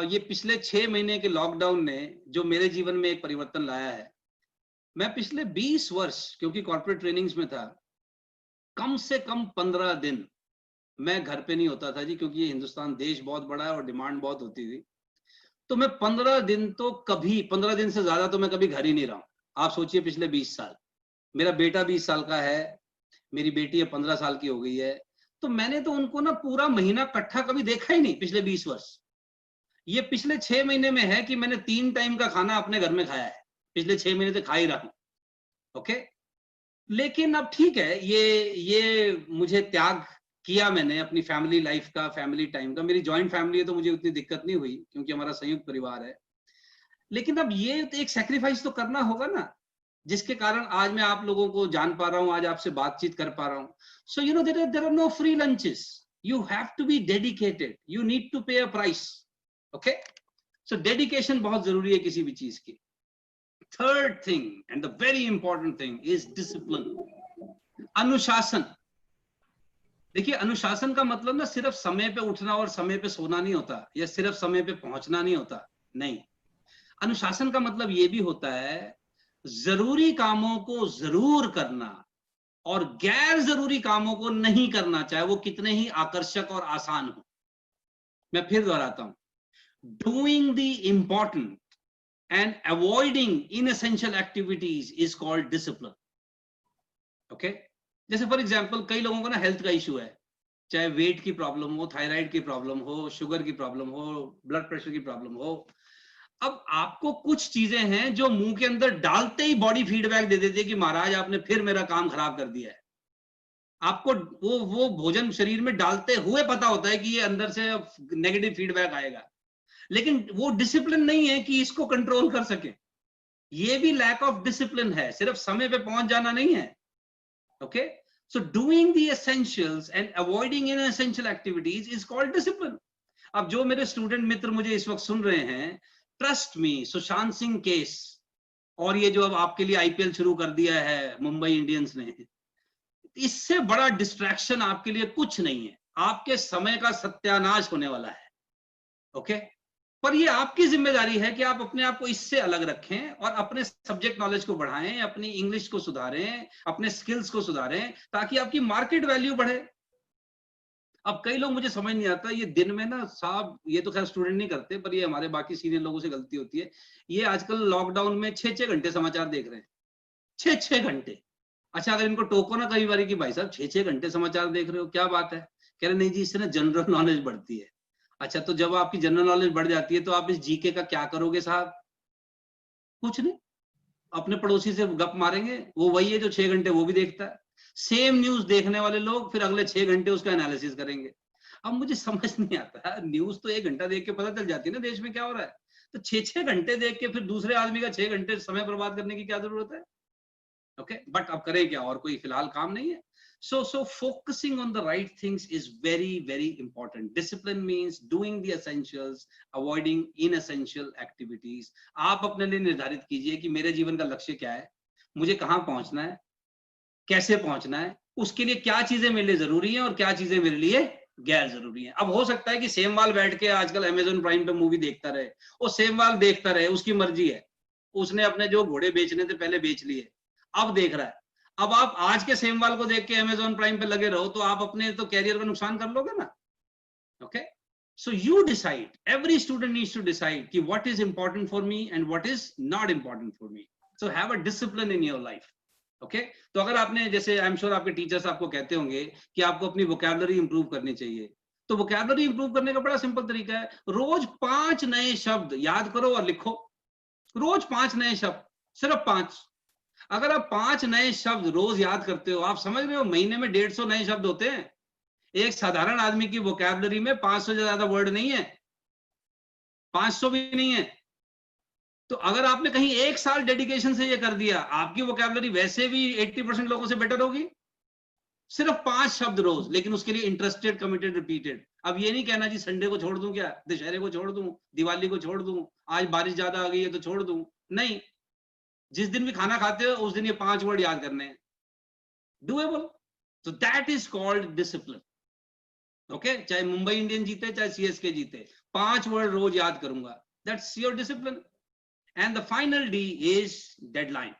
ये पिछले 6 महीने के लॉकडाउन ने जो मेरे जीवन में एक परिवर्तन लाया है, मैं पिछले 20 वर्ष क्योंकि कॉर्पोरेट ट्रेनिंग्स में था, कम से कम 15 दिन मैं घर पे नहीं होता था जी, क्योंकि ये हिंदुस्तान देश बहुत बड़ा है और डिमांड बहुत होती थी। तो मैं 15 दिन तो कभी, 15 दिन से ज्यादा तो मैं कभी घर ही नहीं रहा हूं। आप सोचिए, पिछले 20 साल, मेरा बेटा 20 साल का है, मेरी बेटी है 15 साल की हो गई है, तो मैंने तो उनको ना पूरा महीना इकट्ठा कभी देखा ही नहीं पिछले 20 वर्ष। ये पिछले 6 महीने में है कि मैंने 3 टाइम का खाना अपने घर में खाया है, पिछले 6 महीने से खा ही रहा हूं। ओके, लेकिन अब ठीक है, ये मुझे त्याग किया मैंने अपनी फैमिली लाइफ का, फैमिली टाइम का। मेरी जॉइंट फैमिली है तो मुझे उतनी दिक्कत नहीं हुई क्योंकि हमारा संयुक्त परिवार है। लेकिन अब ये तो एक सैक्रिफाइस तो करना होगा ना, जिसके कारण आज मैं आप लोगों को जान पा रहा हूं, आज आपसे बातचीत कर पा रहा हूं। So you know there are no free lunches, you have to be dedicated, you need to pay a price. Okay, so dedication बहुत जरूरी है किसी भी चीज की। Third thing and the very important thing is discipline, अनुशासन। देखिए, अनुशासन का मतलब ना सिर्फ समय पे उठना और समय पे सोना नहीं होता, या सिर्फ समय पे पहुंचना नहीं होता। नहीं, अनुशासन का मतलब ये भी होता है जरूरी कामों को जरूर करना और गैर जरूरी कामों को नहीं करना, चाहे वो कितने ही आकर्षक और आसान हो। मैं फिर दोहराता हूं, doing the important and avoiding inessential activities is called discipline. Okay, जैसे फॉर एग्जांपल कई लोगों को ना हेल्थ का इशू है, चाहे वेट की प्रॉब्लम हो, थायराइड की प्रॉब्लम हो, शुगर की प्रॉब्लम हो, ब्लड प्रेशर की प्रॉब्लम हो। अब आपको कुछ चीजें हैं जो मुंह के अंदर डालते ही बॉडी फीडबैक दे देती है कि महाराज आपने फिर मेरा काम खराब कर दिया है। आपको वो भोजन शरीर में डालते हुए पता होता है कि ये अंदर से नेगेटिव फीडबैक आएगा, लेकिन वो डिसिप्लिन नहीं है कि इसको कंट्रोल कर सके। ये भी लैक ऑफ डिसिप्लिन है, सिर्फ समय पे पहुंच जाना नहीं है। Okay, so doing the essentials and avoiding inessential activities is called discipline. अब जो मेरे स्टूडेंट मित्र मुझे इस वक्त सुन रहे हैं, trust me, Sushant Singh case और ये जो अब आपके लिए आईपीएल शुरू कर दिया है मुंबई इंडियंस ने, इससे बड़ा डिस्ट्रैक्शन आपके लिए कुछ नहीं है। आपके समय का सत्यानाश होने वाला है। ओके, पर ये आपकी जिम्मेदारी है कि आप अपने आप को इससे अलग रखें और अपने सब्जेक्ट नॉलेज को बढ़ाएं, अपनी इंग्लिश को सुधारें, अपने स्किल्स को सुधारें, ताकि आपकी मार्केट वैल्यू बढ़े। अब कई लोग, मुझे समझ नहीं आता, ये दिन में ना साहब, ये तो खैर स्टूडेंट नहीं करते, पर ये हमारे बाकी सीनियर लोगों से गलती होती है, ये आजकल लॉकडाउन में 6-6 घंटे समाचार देख रहे हैं। 6-6 घंटे। अच्छा, अगर इनको टोको ना कई बार कि भाई साहब 6-6 घंटे समाचार देख रहे हो, क्या बात है? कह रहे नहीं जी, इससे ना जनरल नॉलेज बढ़ती है। अच्छा, तो जब आपकी जनरल नॉलेज बढ़ जाती है तो आप इस जीके का क्या करोगे साहब? कुछ नहीं, अपने पड़ोसी से गप मारेंगे, वो वही है जो 6 घंटे वो भी देखता है। सेम न्यूज देखने वाले लोग फिर अगले 6 घंटे उसका एनालिसिस करेंगे। अब मुझे समझ नहीं आता, न्यूज तो 1 घंटा देख के पता चल जाती है ना देश में क्या हो रहा है, तो 6-6 घंटे देख के फिर दूसरे आदमी का 6 घंटे समय बर्बाद करने की क्या जरूरत है? ओके, बट अब करें क्या, और कोई फिलहाल काम नहीं है। So focusing on the right things is very important. Discipline means doing the essentials, avoiding inessential activities. आप अपने लिए निर्धारित कीजिए कि मेरे जीवन का लक्ष्य क्या है, मुझे कहाँ पहुंचना है, कैसे पहुंचना है, उसके लिए क्या चीजें मेरे लिए जरूरी हैं और क्या चीजें मेरे लिए गैर जरूरी हैं। अब हो सकता है कि सेमवाल बैठ के आजकल अमेजोन प्राइम पे मूवी देखता रहे, वो सेमवाल देखता रहे, उसकी मर्जी है, उसने अपने जो घोड़े बेचने थे पहले बेच लिए, अब देख रहा है। अब आप आज के सेमवाल को देख के अमेजोन प्राइम पे लगे रहो तो आप अपने तो कैरियर का नुकसान कर लोगे ना। Okay, so you decide, every student needs to decide कि what is important for me and what is not important for me. So have a discipline in your life. Okay, तो अगर आपने, जैसे आई एम श्योर आपके teachers आपको कहते होंगे कि आपको अपनी वोकैबुलरी इंप्रूव करनी चाहिए, तो वोकैबुलरी इंप्रूव करने का बड़ा सिंपल तरीका है, रोज 5 नए शब्द याद करो और लिखो, रोज 5 नए शब्द, सिर्फ 5। अगर आप 5 नए शब्द रोज याद करते हो, आप समझ रहे हो महीने में 150 नए शब्द होते हैं। एक साधारण आदमी की वोकैबुलरी में 500 से ज्यादा वर्ड नहीं है, 500 भी नहीं है। तो अगर आपने कहीं 1 साल डेडिकेशन से ये कर दिया, आपकी वोकैबुलरी वैसे भी 80% लोगों से बेटर होगी। सिर्फ 5 शब्द रोज, लेकिन उसके लिए इंटरेस्टेड, कमिटेड, रिपीटेड। अब ये नहीं कहना जी संडे को छोड़ दूं, क्या दशहरे को छोड़ दूं, दिवाली को छोड़ दूं, आज बारिश ज्यादा आ गई है तो छोड़ दूं, नहीं। जिस दिन भी खाना खाते हो उस दिन ये 5 वर्ड याद करने हैं, डूएबल। तो that is called discipline. Okay, चाहे मुंबई इंडियन जीते चाहे सीएसके जीते, 5 वर्ड रोज याद करूंगा, that's your discipline. And the final D is deadline.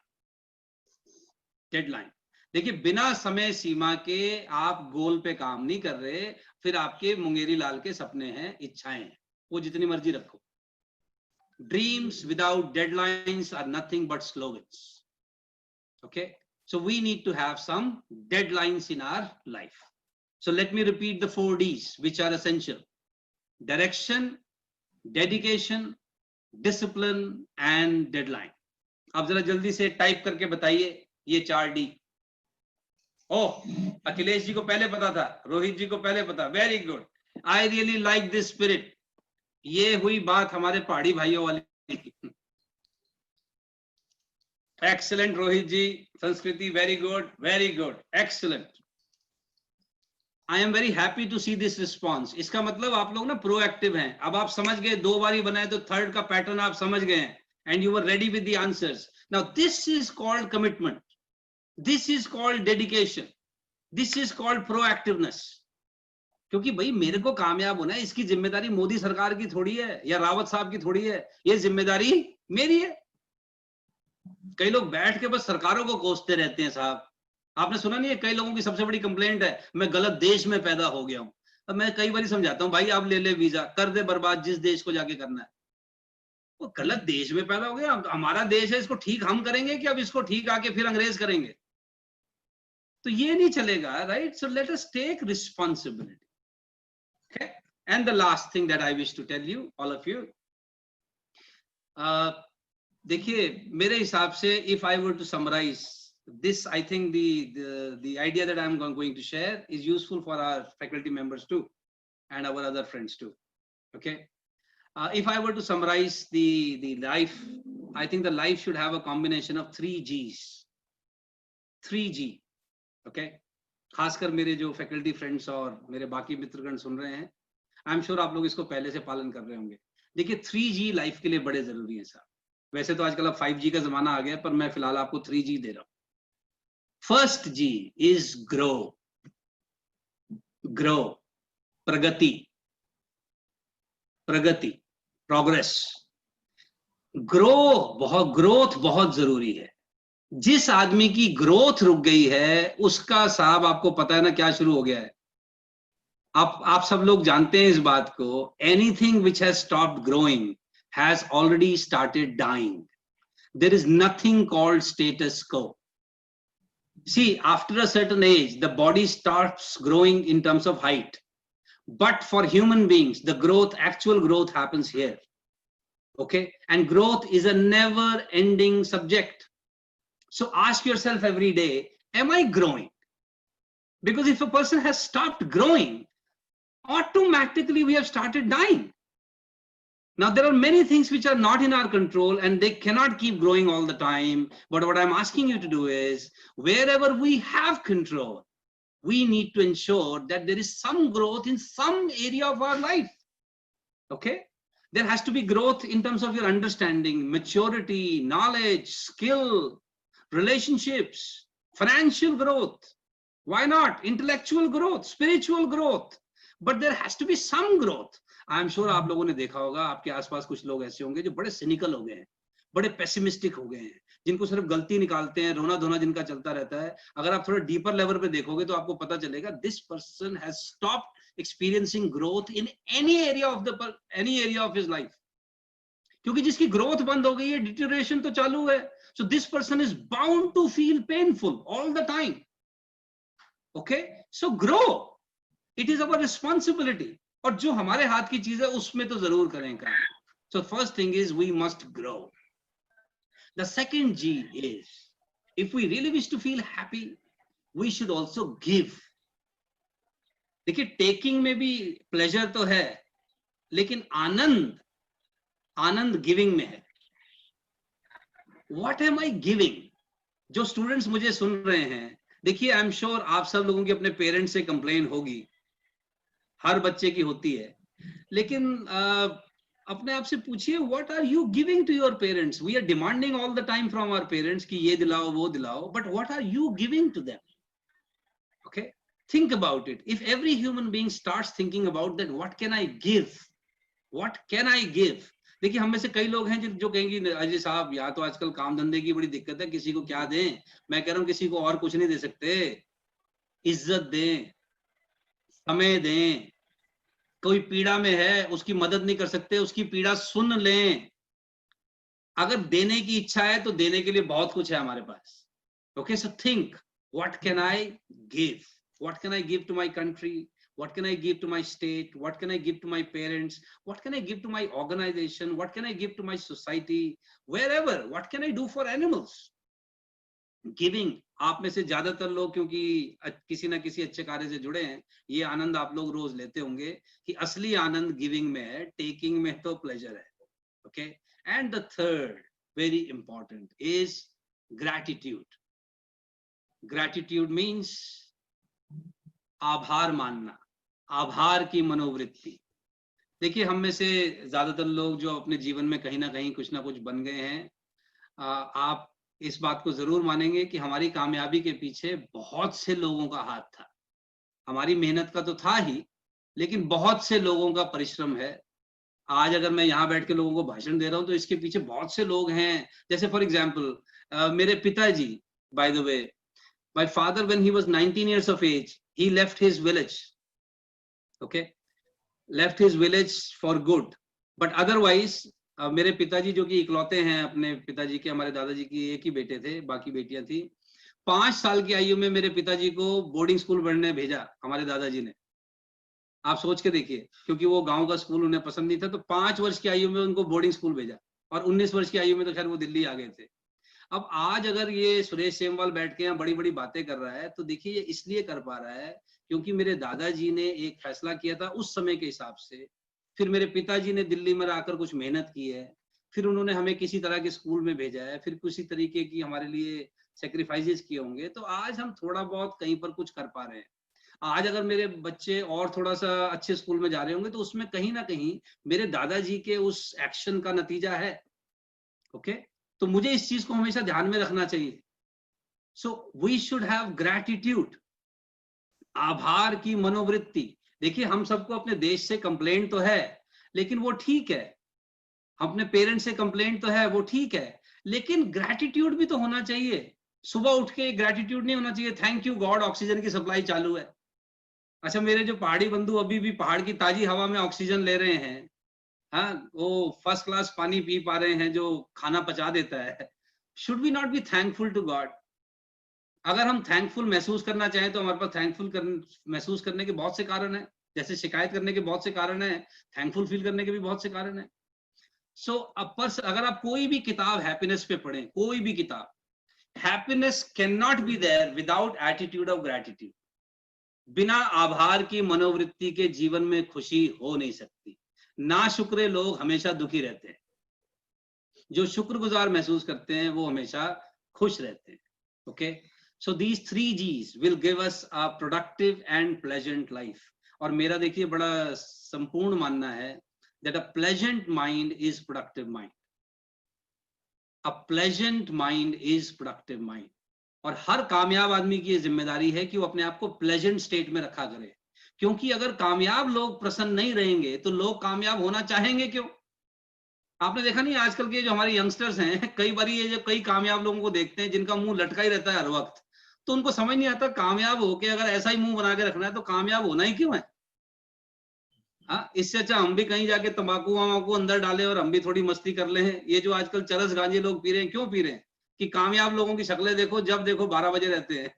Deadline, देखिए बिना समय सीमा के आप गोल पे काम नहीं कर रहे, फिर आपके मुंगेरी लाल के सपने हैं, इच्छाएं हैं, वो जितनी मर्जी रखो। Dreams without deadlines are nothing but slogans. Okay, so we need to have some deadlines in our life. So let me repeat the 4 Ds which are essential: direction, dedication, discipline and deadline. अब जरा जल्दी से type करके बताइए ये 4 D. ओह, अखिलेश जी को पहले पता था, रोहित जी को पहले पता, very good, I really like this spirit. ये हुई बात हमारे पहाड़ी भाइयों वाली। Excellent Rohit ji, Sanskriti very good, excellent. I am very happy to see this response. इसका मतलब आप लोग ना प्रोएक्टिव हैं। अब आप समझ गए, 2 बार ही बनाए तो 3rd का पैटर्न आप समझ गए हैं, and you were ready with the answers. Now this is called commitment, this is called dedication, this is called proactiveness. क्योंकि भाई मेरे को कामयाब होना है, इसकी जिम्मेदारी मोदी सरकार की थोड़ी है या रावत साहब की थोड़ी है, ये जिम्मेदारी मेरी है। कई लोग बैठ के बस सरकारों को कोसते रहते हैं साहब। आपने सुना नहीं है, कई लोगों की सबसे बड़ी कंप्लेंट है मैं गलत देश में पैदा हो गया हूं। अब मैं कई बार समझाता हूं, भाई आप ले ले वीजा, कर दे बर्बाद जिस देश को जाके करना है। वो गलत देश में पैदा हो गया, हमारा देश है, इसको ठीक हम करेंगे कि अब इसको ठीक आके फिर अंग्रेज करेंगे? तो ये नहीं चलेगा, right? So let us take responsibility. Okay, and the last thing that I wish to tell you, all of you, देखिए मेरे हिसाब से if I were to summarize this, I think the idea that I'm going to share is useful for our faculty members too and our other friends too. Okay, if I were to summarize the life, I think the life should have a combination of 3 G's. 3G. Okay, खासकर मेरे जो faculty friends और मेरे बाकी मित्रगण सुन रहे हैं, आई am sure आप लोग इसको पहले से पालन कर रहे होंगे। देखिए 3G लाइफ के लिए बड़े जरूरी है साहब। वैसे तो आजकल अब 5G का जमाना आ गया, पर मैं फिलहाल आपको 3G दे रहा हूं। First G is grow. Grow, Pragati, Pragati, progress. Growth बहुत जरूरी है। जिस आदमी की ग्रोथ रुक गई है, उसका साहब आपको पता है ना क्या शुरू हो गया है? आप सब लोग जानते हैं इस बात को, anything which has stopped growing has already started dying. There is nothing called status quo. See, after a certain age the body starts growing in terms of height, but for human beings the growth, actual growth happens here. Okay, and growth is a never ending subject. So ask yourself every day, am I growing? Because if a person has stopped growing, automatically we have started dying. Now there are many things which are not in our control and they cannot keep growing all the time. But what I'm asking you to do is, wherever we have control, we need to ensure that there is some growth in some area of our life. Okay, there has to be growth in terms of your understanding, maturity, knowledge, skill, relationships, financial growth, why not intellectual growth, spiritual growth, but there has to be some growth. I am sure आप लोगों ने देखा होगा, आपके आसपास कुछ लोग ऐसे होंगे जो बड़े cynical हो गए हैं, बड़े पेसिमिस्टिक हो गए हैं, जिनको सिर्फ गलती निकालते हैं, रोना धोना जिनका चलता रहता है। अगर आप थोड़ा डीपर लेवल पे देखोगे तो आपको पता चलेगा this person has stopped experiencing growth in any area of his life. क्योंकि जिसकी ग्रोथ बंद हो गई है, डिटेरियोरेशन तो चालू है। So this person is bound to feel painful all the time. Okay, so grow, it is our responsibility, और जो हमारे हाथ की चीज है उसमें तो जरूर करें काम. So first thing is we must grow. The second जी is, if we really wish to feel happy, we should also give. देखिए टेकिंग में भी प्लेजर तो है, लेकिन आनंद गिविंग में है. What am I giving? जो स्टूडेंट्स मुझे सुन रहे हैं, देखिए आई एम श्योर आप सब लोगों की अपने पेरेंट्स से कंप्लेन होगी, हर बच्चे की होती है, लेकिन अपने आप से पूछिए, what are you giving to your parents? We are demanding all the time from our parents कि ये दिलाओ वो दिलाओ, but what are you giving to them? Okay, think about it. If every human being starts thinking about that, what can I give, what can I give? देखिए हम में से कई लोग हैं जो कहेंगे अजय साहब यहाँ तो आजकल काम धंधे की बड़ी दिक्कत है, किसी को क्या दें? मैं कह रहा हूँ किसी को और कुछ नहीं दे सकते, इज्जत दें, समय दें. कोई पीड़ा में है, उसकी मदद नहीं कर सकते, उसकी पीड़ा सुन लें. अगर देने की इच्छा है तो देने के लिए बहुत कुछ है हमारे पास. Okay, so think, what can I give? What can I give to my country? What can I give to my state? What can I give to my parents? What can I give to my organization? What can I give to my society? Wherever, what can I do for animals? Giving, आप में से ज्यादातर लोग क्योंकि किसी ना किसी अच्छे कार्य से जुड़े हैं, ये आनंद आप लोग रोज लेते होंगे कि असली आनंद गिविंग में है, टेकिंग में तो प्लेजर है. Okay, and the third very important is gratitude. Gratitude means आभार मानना, आभार की मनोवृत्ति. देखिए हम में से ज्यादातर लोग जो अपने जीवन में कहीं ना कहीं कुछ ना कुछ बन गए हैं, आप इस बात को जरूर मानेंगे कि हमारी कामयाबी के पीछे बहुत से लोगों का हाथ था. हमारी मेहनत का तो था ही, लेकिन बहुत से लोगों का परिश्रम है. आज अगर मैं यहाँ बैठ के लोगों को भाषण दे रहा हूँ तो इसके पीछे बहुत से लोग हैं. जैसे फॉर एग्जाम्पल मेरे पिताजी, by the way, my father when he was 19 years of age, he left his village. Okay, left his village for good. But otherwise मेरे पिताजी जो कि इकलौते हैं अपने पिताजी के, हमारे दादाजी की एक ही बेटे थे, बाकी बेटियां थी. 5 साल की आयु में मेरे पिताजी को बोर्डिंग स्कूल पढ़ने भेजा हमारे दादाजी ने. आप सोच के देखिए, क्योंकि वो गांव का स्कूल उन्हें पसंद नहीं था, तो 5 वर्ष की आयु में उनको बोर्डिंग स्कूल भेजा, और 19 वर्ष की आयु में तो खैर वो दिल्ली आ गए थे. अब आज अगर ये सुरेश सेमवाल बैठ के यहाँ बड़ी बड़ी बातें कर रहा है, तो देखिए ये इसलिए कर पा रहा है क्योंकि मेरे दादाजी ने एक फैसला किया था उस समय के हिसाब से. फिर मेरे पिताजी ने दिल्ली में आकर कुछ मेहनत की है, फिर उन्होंने हमें किसी तरह के स्कूल में भेजा है, फिर किसी तरीके की हमारे लिए सेक्रीफाइसेस किए होंगे, तो आज हम थोड़ा बहुत कहीं पर कुछ कर पा रहे हैं. आज अगर मेरे बच्चे और थोड़ा सा अच्छे स्कूल में जा रहे होंगे तो उसमें कहीं ना कहीं मेरे दादाजी के उस एक्शन का नतीजा है. ओके, तो मुझे इस चीज को हमेशा ध्यान में रखना चाहिए. So we should have gratitude, आभार की मनोवृत्ति. देखिए हम सबको अपने देश से कंप्लेंट तो है, लेकिन वो ठीक है, अपने पेरेंट्स से कंप्लेंट तो है, वो ठीक है, लेकिन ग्रैटिट्यूड भी तो होना चाहिए. सुबह उठ के ग्रैटिट्यूड नहीं होना चाहिए, थैंक यू गॉड ऑक्सीजन की सप्लाई चालू है. अच्छा, मेरे जो पहाड़ी बंधु अभी भी पहाड़ की ताजी हवा में ऑक्सीजन ले रहे हैं, हाँ, वो फर्स्ट क्लास पानी पी पा रहे हैं जो खाना पचा देता है, should we not be thankful to God? अगर हम थैंकफुल महसूस करना चाहें तो हमारे पास महसूस करने के बहुत से कारण हैं. जैसे शिकायत करने के बहुत से कारण हैं, थैंकफुल फील करने के भी बहुत से कारण हैं. सो अगर आप कोई भी किताब हैप्पीनेस पे पढ़ें, कोई भी किताब, happiness can not be there without attitude of gratitude. बिना आभार की मनोवृत्ति के जीवन में खुशी हो नहीं सकती. नाशुक्रे लोग हमेशा दुखी रहते हैं, जो शुक्रगुजार महसूस करते हैं वो हमेशा खुश रहते हैं. Okay, so these 3 G's will give us a productive and pleasant life. और मेरा देखिए बड़ा संपूर्ण मानना है that a pleasant mind is productive mind. A pleasant mind is productive mind. और हर कामयाब आदमी की ये जिम्मेदारी है कि वो अपने आप को प्लेजेंट स्टेट में रखा करे, क्योंकि अगर कामयाब लोग प्रसन्न नहीं रहेंगे तो लोग कामयाब होना चाहेंगे क्यों? आपने देखा नहीं आजकल के जो हमारे यंगस्टर्स हैं, कई बार ये जब कई कामयाब लोगों को देखते हैं जिनका मुंह लटका ही रहता है हर वक्त, तो उनको समझ नहीं आता कामयाब होके अगर ऐसा ही मुंह बना के रखना है तो कामयाब होना ही क्यों है? हाँ, इससे अच्छा हम भी कहीं जाके तंबाकू वमाकू अंदर डालें और हम भी थोड़ी मस्ती कर ले. ये जो आजकल चरस गांजे लोग पी रहे हैं, क्यों पी रहे हैं? कि कामयाब लोगों की शक्लें देखो, जब देखो 12 बजे रहते हैं,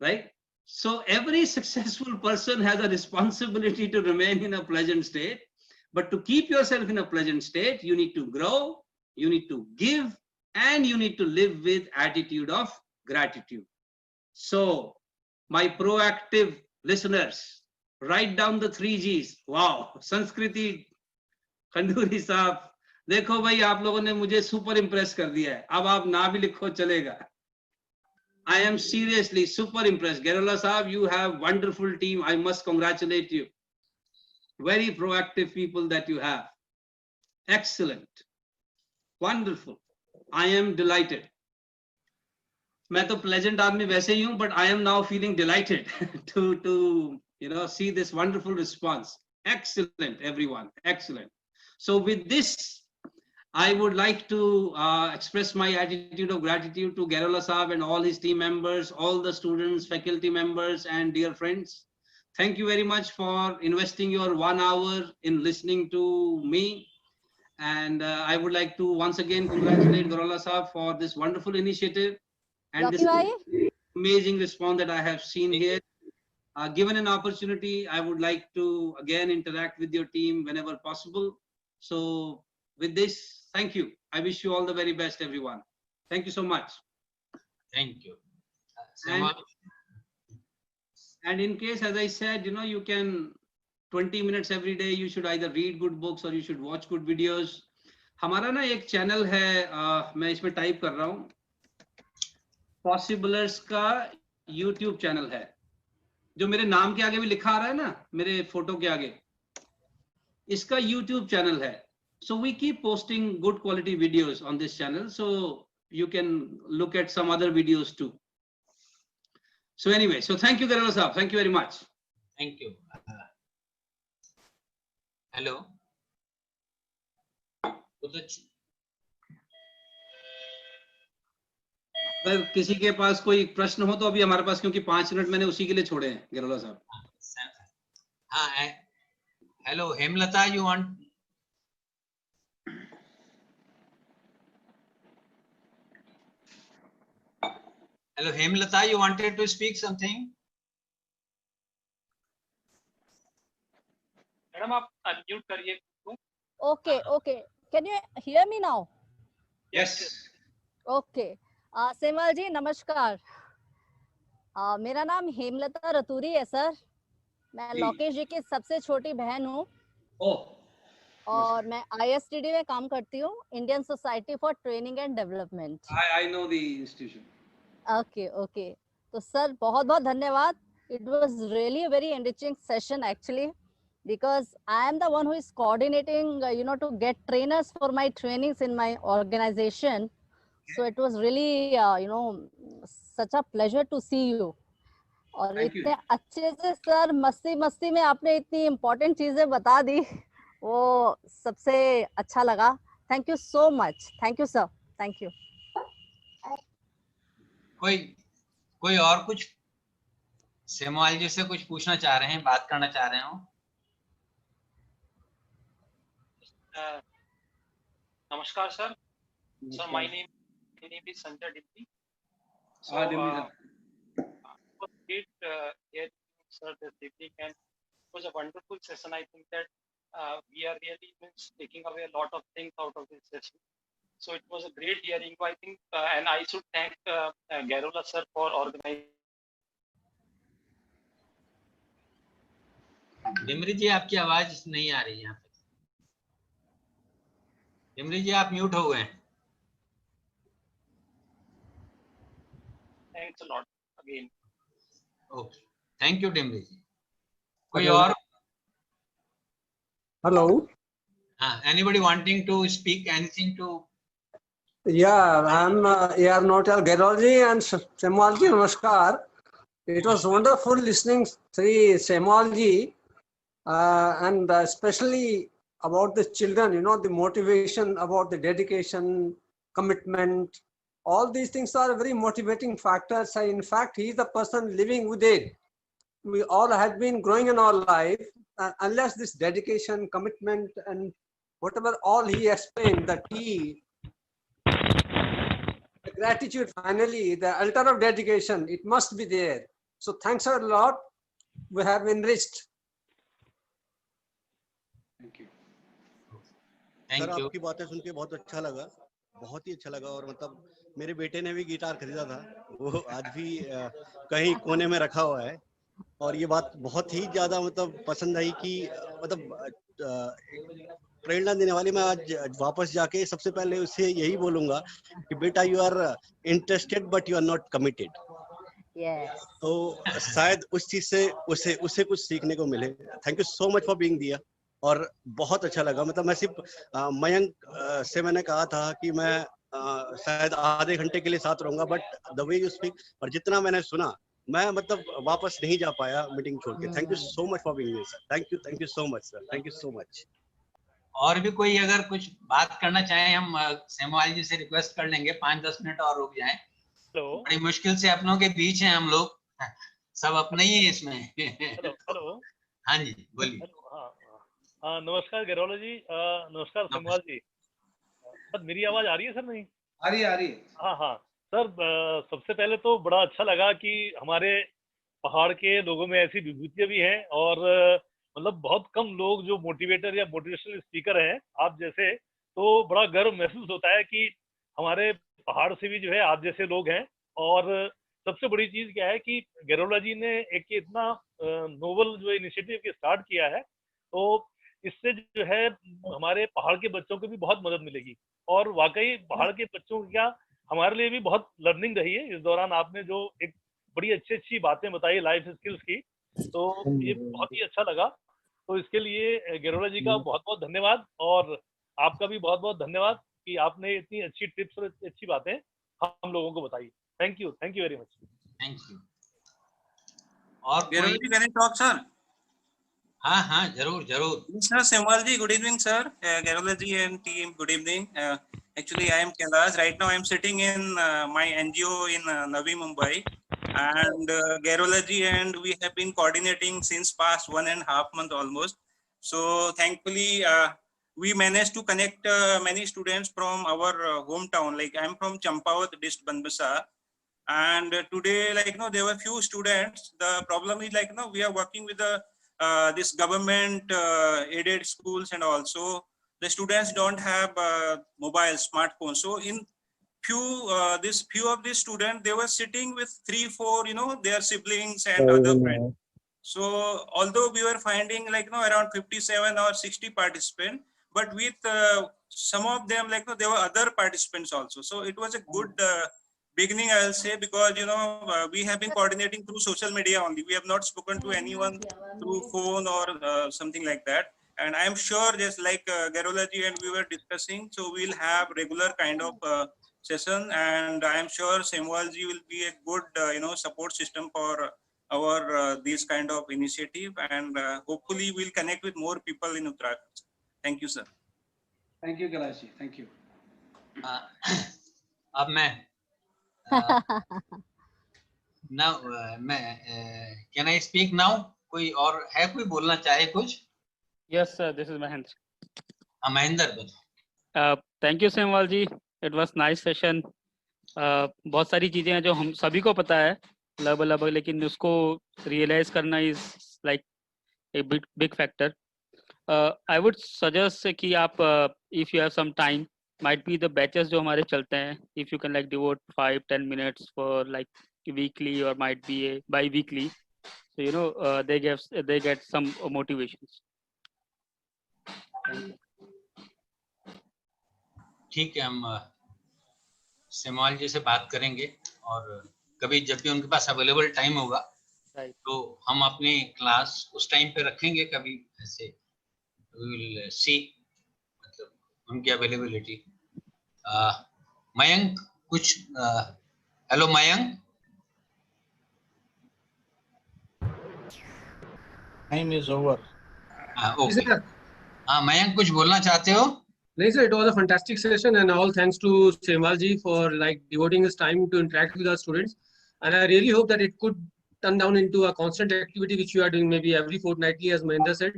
right? So every successful person has a responsibility to remain in a pleasant state. But to keep yourself in a pleasant state, you need to grow, you need to give, and you need to live with attitude of gratitude. So my proactive listeners, write down the 3 Gs. Wow, Sanskriti, Khanduri साहब, देखो भाई आप लोगों ने मुझे super impress कर दिया है. अब आप ना भी लिखो चलेगा. I am seriously super impressed. Garola Saab, you have wonderful team. I must congratulate you. Very proactive people that you have. Excellent. Wonderful. I am delighted. मैं तो pleasant आदमी वैसे ही हूँ, but I am now feeling delighted to see this wonderful response. Excellent, everyone. Excellent. So with this, I would like to express my attitude of gratitude to Garola Saab and all his team members, all the students, faculty members, and dear friends. Thank you very much for investing your 1 hour in listening to me. And I would like to once again congratulate Garola Saab for this wonderful initiative and this amazing response that I have seen here. Given an opportunity, I would like to again interact with your team whenever possible. So with this, thank you. I wish you all the very best, everyone. Thank you so much. Thank you. And in case, as I said, you can 20 minutes every day, you should either read good books or you should watch good videos. हमारा ना एक channel है, मैं इसमें type कर रहा हूँ, पॉसिबलर्स का यूट्यूब चैनल है, जो मेरे नाम के आगे भी लिखा आ रहा है ना, मेरे फोटो के आगे, इसका यूट्यूब चैनल है. So we keep posting good quality videos on this channel, so you can look at some other videos too. So anyway, so thank you, Garola Saab. Thank you very much. Thank you. Hello. अगर किसी के पास कोई प्रश्न हो तो अभी हमारे पास, क्योंकि 5 मिनट मैंने उसी के लिए छोड़े हैं, गरोला साहब. हाँ, hello, Hemlata, you want? Hello, Hemlata, you wanted to speak something? Madam, आप unmute करिए. Okay, okay. Can you hear me now? Yes. Okay. Semwal जी नमस्कार. मेरा नाम हेमलता रतूरी है सर. मैं लोकेश जी की सबसे छोटी बहन हूँ. और मैं ISTD में काम करती हूँ, Indian society for training and development. I know the institution. Okay, okay. तो सर बहुत बहुत धन्यवाद. It was really a very enriching session actually, because I am the one who is coordinating, to get trainers for my trainings in my organization. So it was really, such a pleasure to see you. और इतने अच्छे से sir मस्ती में आपने इतनी important चीजें बता दी, वो सबसे अच्छा लगा. Thank you so much. Thank you sir. Thank you. कोई और कुछ सेमवाल जी से कुछ पूछना चाह रहे हैं, बात करना चाह रहे हो? नमस्कार sir. So my name is Sanjay Dimpi. So was great hearing sir this evening, and it was a wonderful session. I think that we are really taking away a lot of things out of this session. So it was a great hearing. I think, and I should thank Garola sir for organizing. Dimri ji, आपकी आवाज नहीं आ रही है यहाँ पे. डिमरी जी, आप mute हो गए हैं. Thanks a lot again. Okay. Thank you, Dimri जी. कोई और? Hello. Anybody wanting to speak anything to? Yeah, I'm A.R. Notel Garola and Semal ji. Namaskar. It was wonderful listening Sri Semal ji, and especially about the children, the motivation, about the dedication, commitment. All these things are very motivating factors. In fact, he is the person living with it. We all have been growing in our life, unless this dedication, commitment, and whatever all he explained, the gratitude, finally, the altar of dedication, it must be there. So thanks a lot. We have enriched. Thank you. Thank sir you. आपकी बातें सुन के बहुत अच्छा लगा, बहुत ही अच्छा लगा। और मतलब मेरे बेटे ने भी गिटार खरीदा था, वो आज भी कहीं कोने में रखा हुआ है। और ये बात बहुत ही ज्यादा मतलब पसंद आई कि प्रेरणा देने वाली। मैं आज वापस जाके सबसे पहले उसे यही बोलूंगा कि बेटा you are interested but you are not committed. Yes. तो शायद उस चीज से उसे कुछ सीखने को मिले। Thank you so much for being दिया। और बहुत अच्छा लगा। मतलब मैं सिर्फ मयंक से मैंने कहा था कि मैं शायद आधे घंटे के लिए साथ रहूंगा, but the way you speak और जितना मैंने सुना, मैं मतलब वापस नहीं जा पाया मीटिंग छोड़ के। Thank you so much for being here sir. Thank you so much sir. Thank you so much. और भी कोई अगर कुछ बात करना चाहे, हम सेमवाल जी से रिक्वेस्ट कर लेंगे 5-10 मिनट और रुक जाएं। हेलो बड़ी मुश्किल से अपनों के बीच हैं हम लोग, सब अपने ही हैं इसमें। हेलो हेलो हाँ जी बोलिए। हेलो। हाँ नमस्कार गैरोला जी, नमस्कार सेमवाल जी। सर मेरी आवाज आ रही है? सर नहीं आ रही है। हाँ हाँ सर, सबसे पहले तो बड़ा अच्छा लगा कि हमारे पहाड़ के लोगों में ऐसी विभूतियां भी हैं, और मतलब बहुत कम लोग जो मोटिवेटर या मोटिवेशनल स्पीकर हैं आप जैसे। तो बड़ा गर्व महसूस होता है कि हमारे पहाड़ से भी जो है आप जैसे लोग हैं। और सबसे बड़ी चीज क्या है कि गैरोला जी ने एक इतना नोबल जो इनिशिएटिव के स्टार्ट किया है, तो इससे जो है हमारे पहाड़ के बच्चों को भी बहुत मदद मिलेगी। और वाकई पहाड़ के बच्चों की क्या, हमारे लिए भी बहुत लर्निंग रही है इस दौरान। आपने जो एक बड़ी अच्छी बातें बताई लाइफ स्किल्स की, तो ये बहुत ही अच्छा लगा। तो इसके लिए गैरोला जी का बहुत बहुत धन्यवाद, और आपका भी बहुत बहुत धन्यवाद कि आपने इतनी अच्छी टिप्स और अच्छी बातें हम लोगों को बताई। Thank you very much. Thank you. और Geraula कोई? ji, can I talk, sir? हाँ हाँ जरूर जरूर। Sir Semal ji, good evening, sir. Geraula ji and team, good evening. Actually, I am Kailash. Right now, I am sitting in my NGO in Navi Mumbai, and Geraula ji and we have been coordinating since past 1.5 months almost. So thankfully, we managed to connect many students from our hometown. Like I am from Champawat district, Banbasa. And today, like there were few students. The problem is like we are working with the this government aided schools, and also the students don't have mobile smartphones. So in few of these students, they were sitting with 3-4 their siblings and other friends. So although we were finding like around 57 or 60 participants, but with some of them like there were other participants also. So it was a good beginning, I'll say, because we have been coordinating through social media only. We have not spoken to anyone through phone or something like that. And I am sure, just like Gairola ji and we were discussing, so we'll have regular kind of session, and I am sure Semal ji will be a good support system for our this kind of initiative, and hopefully we'll connect with more people in Uttarakhand. Thank you, sir. Thank you, Kailash ji. Thank you. अब मैं now मैं can I speak now? कोई और है, कोई बोलना चाहे कुछ? Yes, sir. This is Mahendra. Mahendra बताओ। Thank you, Semal ji. It was nice session. बहुत सारी चीजें हैं जो हम सभी को पता है लगभग, लेकिन उसको रियलाइज करना is like a big factor. I would suggest कि आप if you have some time, might be the batches जो हमारे चलते हैं, if you can like devote 5-10 minutes for like weekly or might be bi-weekly, so they get some motivations. ठीक है, हम सेमवाल जी से बात करेंगे, और कभी जब भी उनके पास अवेलेबल टाइम होगा तो हम अपनी क्लास उस टाइम पे रखेंगे। कभी ऐसे we'll see, मतलब उनकी अवेलेबिलिटी। मयंक कुछ hello Mayank. Time is over. Okay. हाँ मयंक कुछ बोलना चाहते हो? No, sir, it was a fantastic session, and all thanks to Semal ji for like devoting his time to interact with our students. And I really hope that it could turn down into a constant activity which you are doing maybe every fortnightly, as Mahendra said.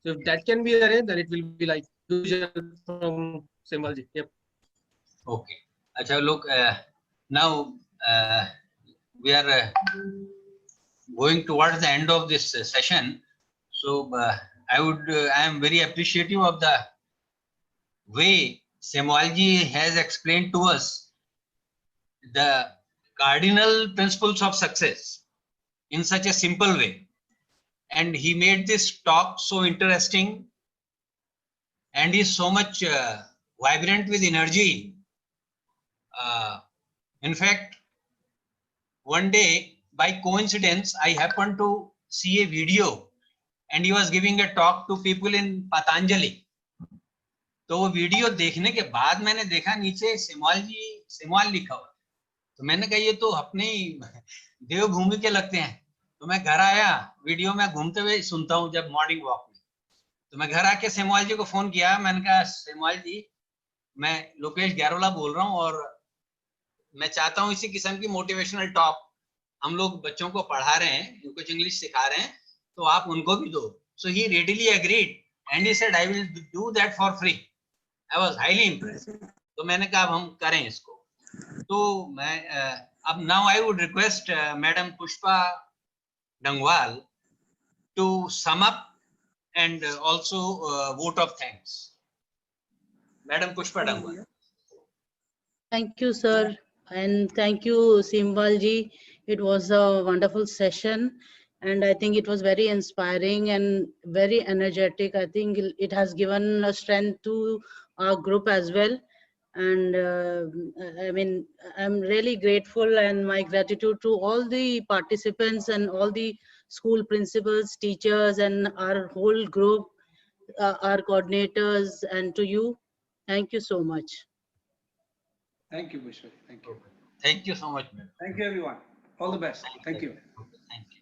So if that can be arranged, then it will be like huge help from Semal ji. Yep. Okay. अच्छा लोग, now we are going towards the end of this session. So I am very appreciative of the way Semalji has explained to us the cardinal principles of success in such a simple way. And he made this talk so interesting and is so much vibrant with energy. In fact, one day, by coincidence, I happened to see a video and he was giving a talk to people in Patanjali. तो वो video देखने के बाद मैंने देखा नीचे सेमवाल लिखा हुआ, तो मैंने कहा ये तो अपने ही देवभूमि के लगते हैं। तो मैं घर आया, वीडियो में घूमते हुए सुनता हूँ जब मॉर्निंग वॉक में। तो मैं घर आके सेमवाल जी को फोन किया, मैंने कहा सेमवाल जी, मैं लोकेश गैरोला बोल रहा हूँ और मैं चाहता हूँ इसी किस्म की मोटिवेशनल टॉक हम लोग बच्चों को पढ़ा रहे हैं, कुछ इंग्लिश सिखा रहे हैं, तो आप उनको भी दो। So he readily agreed and he said I will do that for free. I was highly impressed. तो मैंने कहा अब हम करें इसको। तो मैं अब now I would request Madam Pushpa Dangwal to sum up and also vote of thanks. Madam Pushpa Dangwal. Thank you, sir, and thank you, Semalji ji. It was a wonderful session, and I think it was very inspiring and very energetic. I think it has given a strength to our group as well. And I mean, I'm really grateful, and my gratitude to all the participants and all the school principals, teachers, and our whole group, our coordinators, and to you. Thank you so much. Thank you, Bushra. Thank you. Thank you so much, madam. Thank you, everyone. All the best. Thank you. Thank you.